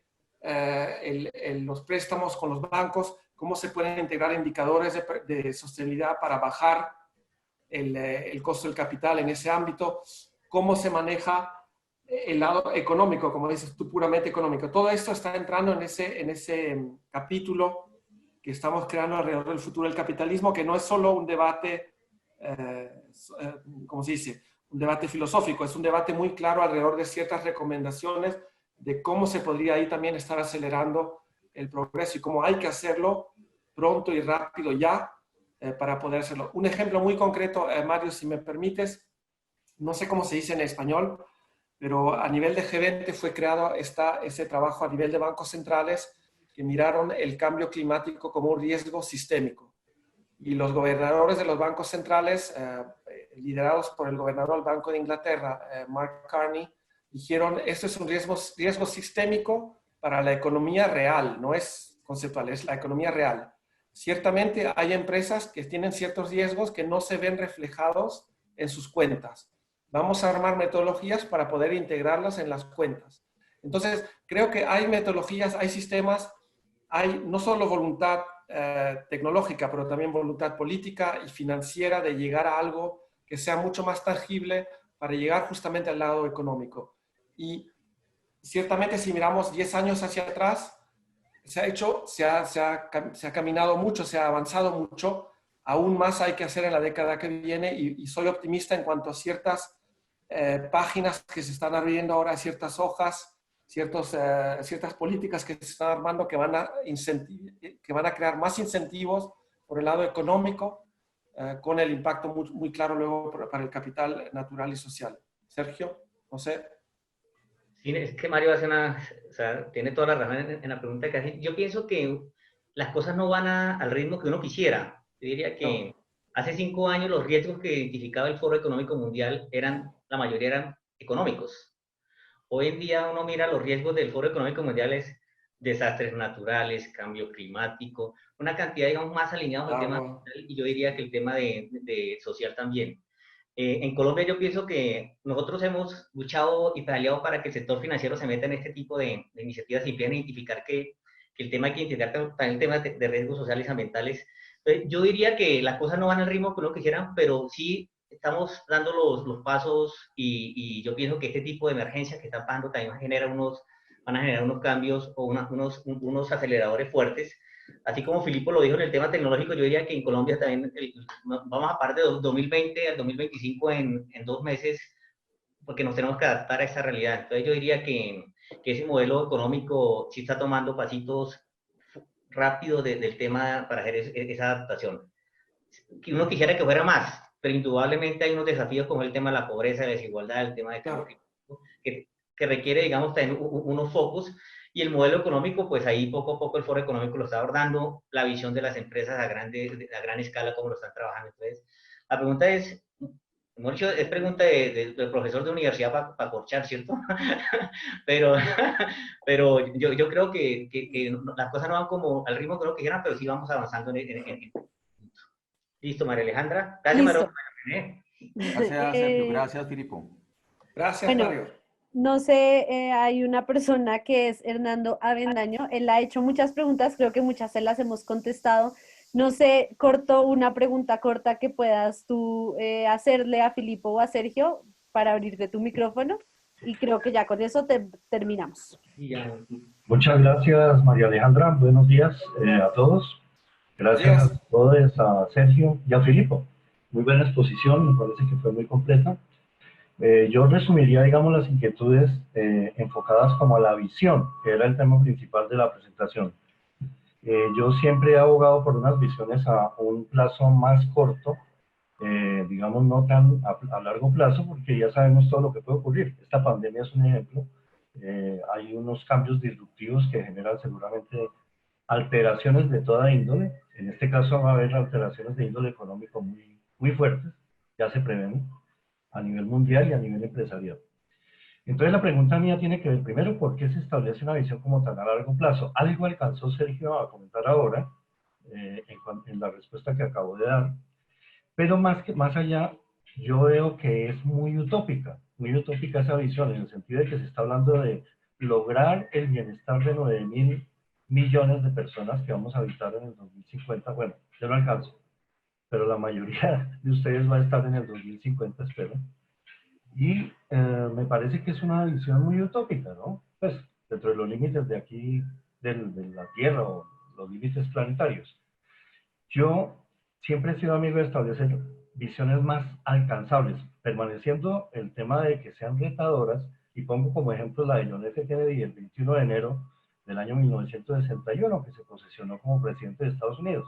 los préstamos con los bancos, cómo se pueden integrar indicadores de sostenibilidad para bajar el costo del capital en ese ámbito, cómo se maneja el lado económico, como dices tú, puramente económico. Todo esto está entrando en ese capítulo que estamos creando alrededor del futuro del capitalismo, que no es solo un debate, ¿cómo se dice? Un debate filosófico, es un debate muy claro alrededor de ciertas recomendaciones de cómo se podría ahí también estar acelerando el progreso y cómo hay que hacerlo pronto y rápido ya para poder hacerlo. Un ejemplo muy concreto, Mario, si me permites, no sé cómo se dice en español, pero a nivel de G20 fue creado ese trabajo a nivel de bancos centrales que miraron el cambio climático como un riesgo sistémico. Y los gobernadores de los bancos centrales, liderados por el gobernador del Banco de Inglaterra, Mark Carney, dijeron, esto es un riesgo sistémico para la economía real, no es conceptual, es la economía real. Ciertamente hay empresas que tienen ciertos riesgos que no se ven reflejados en sus cuentas. Vamos a armar metodologías para poder integrarlas en las cuentas. Entonces, creo que hay metodologías, hay sistemas, hay no solo voluntad tecnológica, pero también voluntad política y financiera de llegar a algo que sea mucho más tangible para llegar justamente al lado económico. Y ciertamente si miramos 10 años hacia atrás, se ha caminado mucho, se ha avanzado mucho, aún más hay que hacer en la década que viene y soy optimista en cuanto a ciertas páginas que se están abriendo ahora, ciertas hojas, ciertas políticas que se están armando que van a crear más incentivos por el lado económico con el impacto muy, muy claro luego para el capital natural y social. Sergio, no sé. Sí, es que Mario tiene toda la razón en la pregunta que hace. Yo pienso que las cosas no van al ritmo que uno quisiera. Yo diría que hace 5 años los riesgos que identificaba el Foro Económico Mundial la mayoría eran económicos. Hoy en día uno mira los riesgos del Foro Económico Mundial es desastres naturales, cambio climático, una cantidad, digamos, más alineados al tema social y yo diría que el tema de social también. En Colombia yo pienso que nosotros hemos luchado y peleado para que el sector financiero se meta en este tipo de iniciativas y empiecen a identificar que el tema hay que integrar también el tema de riesgos sociales y ambientales. Entonces, yo diría que las cosas no van al ritmo que uno quisiera, pero sí estamos dando los pasos y yo pienso que este tipo de emergencias que están pasando también van a generar unos cambios o unos aceleradores fuertes. Así como Filipo lo dijo en el tema tecnológico, yo diría que en Colombia también vamos a partir de 2020 al 2025 en 2 meses, porque nos tenemos que adaptar a esa realidad. Entonces yo diría que ese modelo económico sí está tomando pasitos rápidos del tema para hacer esa adaptación. Que uno quisiera que fuera más, pero indudablemente hay unos desafíos como el tema de la pobreza, la desigualdad, el tema de cambio climático, que requiere, digamos, también unos focos. Y el modelo económico, pues ahí poco a poco el Foro Económico lo está abordando, la visión de las empresas a gran escala, cómo lo están trabajando. Entonces, la pregunta es, hemos dicho, es pregunta del profesor de universidad para corchar, ¿cierto? pero yo creo que las cosas no van como al ritmo que uno quisiera, pero sí vamos avanzando Listo, María Alejandra. Gracias, Listo. María. Gracias, Sergio. Gracias, Filipo. Gracias, Bueno, Mario. no sé, hay una persona que es Hernando Avendaño. Él ha hecho muchas preguntas, creo que muchas se las hemos contestado. No sé, corto, una pregunta corta que puedas tú hacerle a Filipo o a Sergio para abrirte tu micrófono. Y creo que ya con eso terminamos. Y ya. Muchas gracias, María Alejandra. Buenos días a todos. Gracias a todos, a Sergio y a Filipo. Muy buena exposición, me parece que fue muy completa. Yo resumiría, digamos, las inquietudes enfocadas como a la visión, que era el tema principal de la presentación. Yo siempre he abogado por unas visiones a un plazo más corto, digamos, no tan a largo plazo, porque ya sabemos todo lo que puede ocurrir. Esta pandemia es un ejemplo. Hay unos cambios disruptivos que generan seguramente alteraciones de toda índole. En este caso va a haber alteraciones de índole económico muy, muy fuertes, ya se prevén a nivel mundial y a nivel empresarial. Entonces la pregunta mía tiene que ver primero, ¿por qué se establece una visión como tan a largo plazo? Algo alcanzó Sergio a comentar ahora, en la respuesta que acabo de dar, pero más allá, yo veo que es muy utópica esa visión, en el sentido de que se está hablando de lograr el bienestar de 9.000 millones de personas que vamos a habitar en el 2050. Bueno, yo no alcanzo, pero la mayoría de ustedes va a estar en el 2050, espero. Y me parece que es una visión muy utópica, ¿no? Pues dentro de los límites de aquí, de la Tierra o los límites planetarios. Yo siempre he sido amigo de establecer visiones más alcanzables, permaneciendo el tema de que sean retadoras, y pongo como ejemplo la de John F. Kennedy el 21 de enero del año 1961, que se posesionó como presidente de Estados Unidos.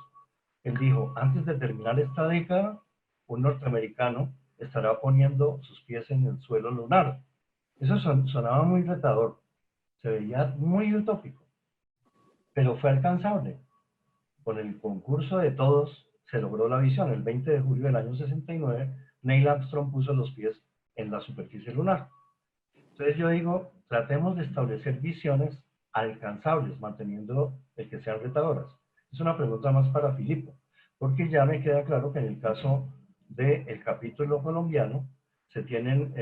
Él dijo, antes de terminar esta década, un norteamericano estará poniendo sus pies en el suelo lunar. Eso sonaba muy retador, se veía muy utópico, pero fue alcanzable. Con el concurso de todos se logró la visión. El 20 de julio del año 69, Neil Armstrong puso los pies en la superficie lunar. Entonces yo digo, tratemos de establecer visiones alcanzables, manteniendo el que sean retadoras. Es una pregunta más para Filipo, porque ya me queda claro que en el caso del capítulo colombiano se tienen,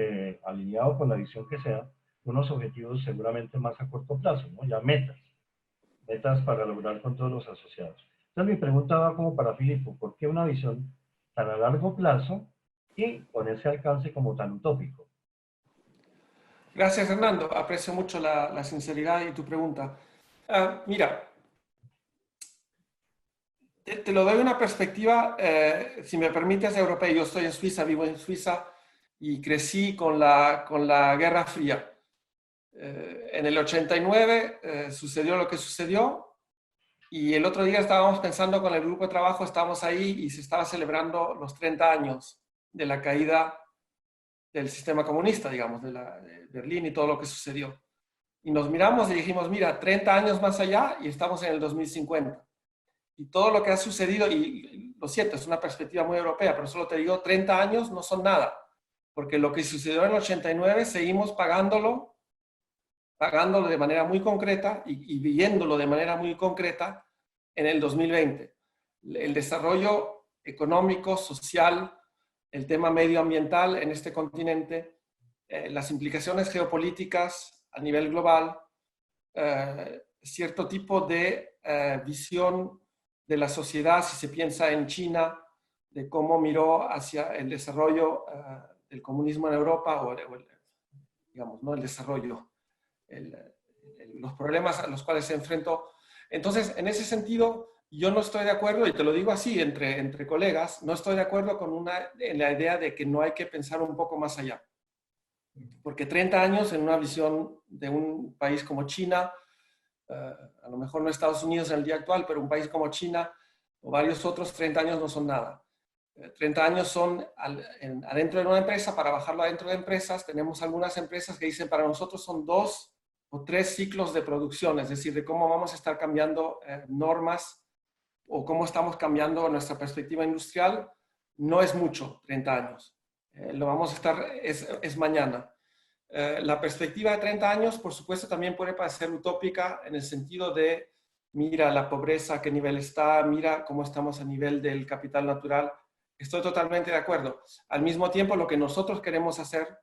alineados con la visión que sea, unos objetivos seguramente más a corto plazo, ¿no? Ya metas para lograr con todos los asociados. Entonces mi pregunta va como para Filipo, ¿por qué una visión tan a largo plazo y con ese alcance como tan utópico? Gracias, Hernando. Aprecio mucho la sinceridad y tu pregunta. Mira, te lo doy una perspectiva, si me permites, europea. Yo estoy en Suiza, vivo en Suiza y crecí con la Guerra Fría. En el 89 sucedió lo que sucedió y el otro día estábamos pensando con el grupo de trabajo, estábamos ahí y se estaba celebrando los 30 años de la caída del sistema comunista, digamos, de Berlín y todo lo que sucedió. Y nos miramos y dijimos, mira, 30 años más allá y estamos en el 2050. Y todo lo que ha sucedido, y lo siento, es una perspectiva muy europea, pero solo te digo, 30 años no son nada, porque lo que sucedió en el 89 seguimos pagándolo de manera muy concreta y viviéndolo de manera muy concreta en el 2020. El desarrollo económico, social, el tema medioambiental en este continente, las implicaciones geopolíticas a nivel global, cierto tipo de visión de la sociedad, si se piensa en China, de cómo miró hacia el desarrollo del comunismo en Europa, digamos, ¿no? El desarrollo, los problemas a los cuales se enfrentó. Entonces, en ese sentido, yo no estoy de acuerdo, y te lo digo así, entre colegas, no estoy de acuerdo en la idea de que no hay que pensar un poco más allá. Porque 30 años en una visión de un país como China, a lo mejor no Estados Unidos en el día actual, pero un país como China o varios otros, 30 años no son nada. 30 años son adentro de una empresa, para bajarlo adentro de empresas, tenemos algunas empresas que dicen para nosotros son 2 o 3 ciclos de producción, es decir, de cómo vamos a estar cambiando normas o cómo estamos cambiando nuestra perspectiva industrial, no es mucho, 30 años. Lo vamos a estar, es mañana. La perspectiva de 30 años, por supuesto, también puede parecer utópica en el sentido de, mira la pobreza, a qué nivel está, mira cómo estamos a nivel del capital natural. Estoy totalmente de acuerdo. Al mismo tiempo, lo que nosotros queremos hacer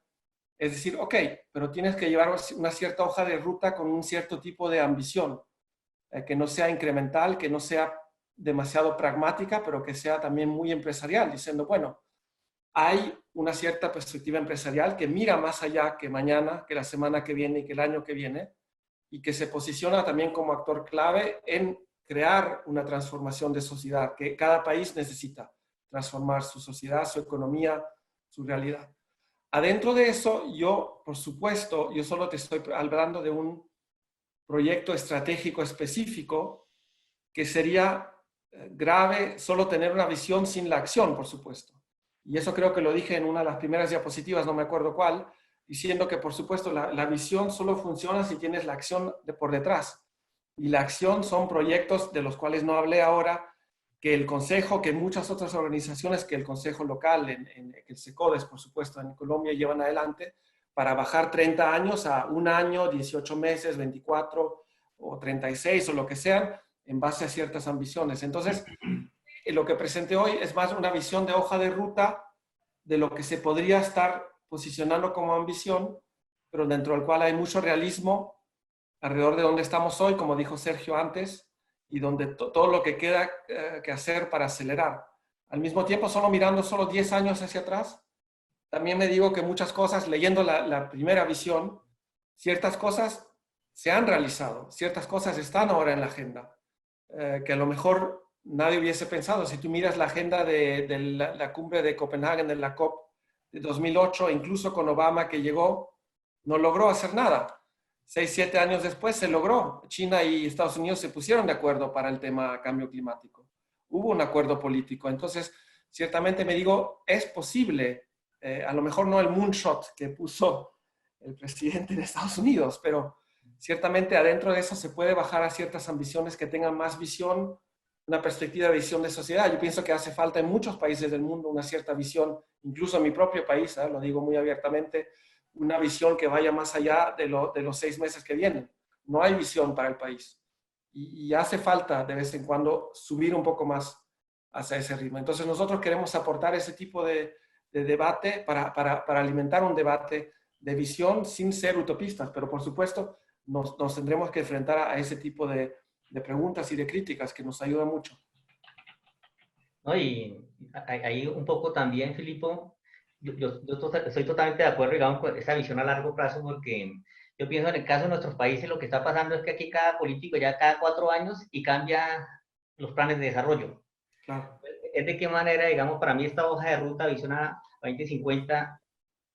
es decir, ok, pero tienes que llevar una cierta hoja de ruta con un cierto tipo de ambición, que no sea incremental, que no sea demasiado pragmática, pero que sea también muy empresarial, diciendo, bueno, hay una cierta perspectiva empresarial que mira más allá que mañana, que la semana que viene y que el año que viene, y que se posiciona también como actor clave en crear una transformación de sociedad, que cada país necesita transformar su sociedad, su economía, su realidad. Adentro de eso, yo, por supuesto, yo solo te estoy hablando de un proyecto estratégico específico que sería grave solo tener una visión sin la acción, por supuesto. Y eso creo que lo dije en una de las primeras diapositivas, no me acuerdo cuál, diciendo que, por supuesto, la visión solo funciona si tienes la acción por detrás. Y la acción son proyectos de los cuales no hablé ahora, que el Consejo, que muchas otras organizaciones, que el Consejo local, que el SECODES, por supuesto, en Colombia llevan adelante, para bajar 30 años a 1 año, 18 meses, 24 o 36 o lo que sean, en base a ciertas ambiciones. Entonces, lo que presenté hoy es más una visión de hoja de ruta de lo que se podría estar posicionando como ambición, pero dentro del cual hay mucho realismo alrededor de donde estamos hoy, como dijo Sergio antes, y donde todo lo que queda que hacer para acelerar. Al mismo tiempo, mirando 10 años hacia atrás, también me digo que muchas cosas, leyendo la primera visión, ciertas cosas se han realizado, ciertas cosas están ahora en la agenda, que a lo mejor nadie hubiese pensado. Si tú miras la agenda de la cumbre de Copenhague, de la COP de 2008, incluso con Obama que llegó, no logró hacer nada. 6, 7 años después se logró. China y Estados Unidos se pusieron de acuerdo para el tema cambio climático. Hubo un acuerdo político. Entonces, ciertamente me digo, es posible, a lo mejor no el moonshot que puso el presidente de Estados Unidos, pero ciertamente adentro de eso se puede bajar a ciertas ambiciones que tengan más visión, una perspectiva de visión de sociedad. Yo pienso que hace falta en muchos países del mundo una cierta visión, incluso en mi propio país, lo digo muy abiertamente, una visión que vaya más allá de los 6 meses que vienen. No hay visión para el país. Y hace falta de vez en cuando subir un poco más hacia ese ritmo. Entonces nosotros queremos aportar ese tipo de debate para alimentar un debate de visión sin ser utopistas, pero por supuesto nos tendremos que enfrentar a ese tipo de preguntas y de críticas que nos ayudan mucho. No, y ahí un poco también, Filipo, yo estoy totalmente de acuerdo, digamos, con esa visión a largo plazo, porque yo pienso en el caso de nuestros países, lo que está pasando es que aquí cada político ya cada 4 años y cambia los planes de desarrollo. Claro. Es de qué manera, digamos, para mí esta hoja de ruta, visión a 2050,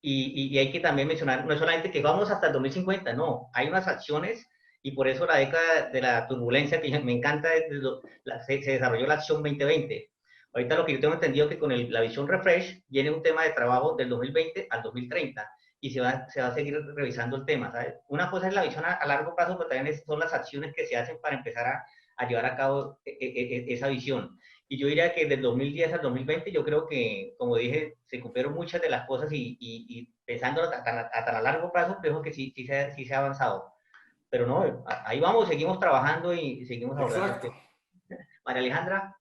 y hay que también mencionar, no es solamente que vamos hasta el 2050, no, hay unas acciones, y por eso la década de la turbulencia, que me encanta, se desarrolló la acción 2020. Ahorita lo que yo tengo entendido es que con la visión refresh viene un tema de trabajo del 2020 al 2030 y se va a seguir revisando el tema, ¿sabes? Una cosa es la visión a largo plazo, pero también son las acciones que se hacen para empezar a llevar a cabo esa visión. Y yo diría que del 2010 al 2020 yo creo que, como dije, se cumplieron muchas de las cosas y pensando hasta a largo plazo, creo que sí se ha avanzado. Pero no, ahí vamos, seguimos trabajando y seguimos abordando. María Alejandra.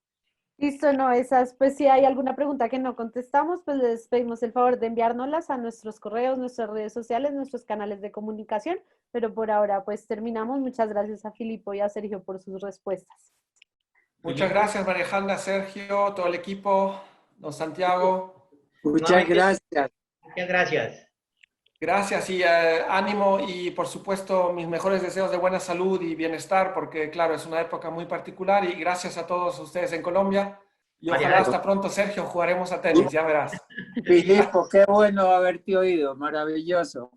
Listo, no, pues si hay alguna pregunta que no contestamos, pues les pedimos el favor de enviárnoslas a nuestros correos, nuestras redes sociales, nuestros canales de comunicación, pero por ahora pues terminamos. Muchas gracias a Filipo y a Sergio por sus respuestas. Muchas gracias, María Alejandra, Sergio, todo el equipo, don Santiago. Muchas gracias. Muchas gracias. Gracias y ánimo y por supuesto mis mejores deseos de buena salud y bienestar porque claro, es una época muy particular y gracias a todos ustedes en Colombia y ojalá hasta pronto, Sergio, jugaremos a tenis, ya verás. Filipo, qué bueno haberte oído, maravilloso.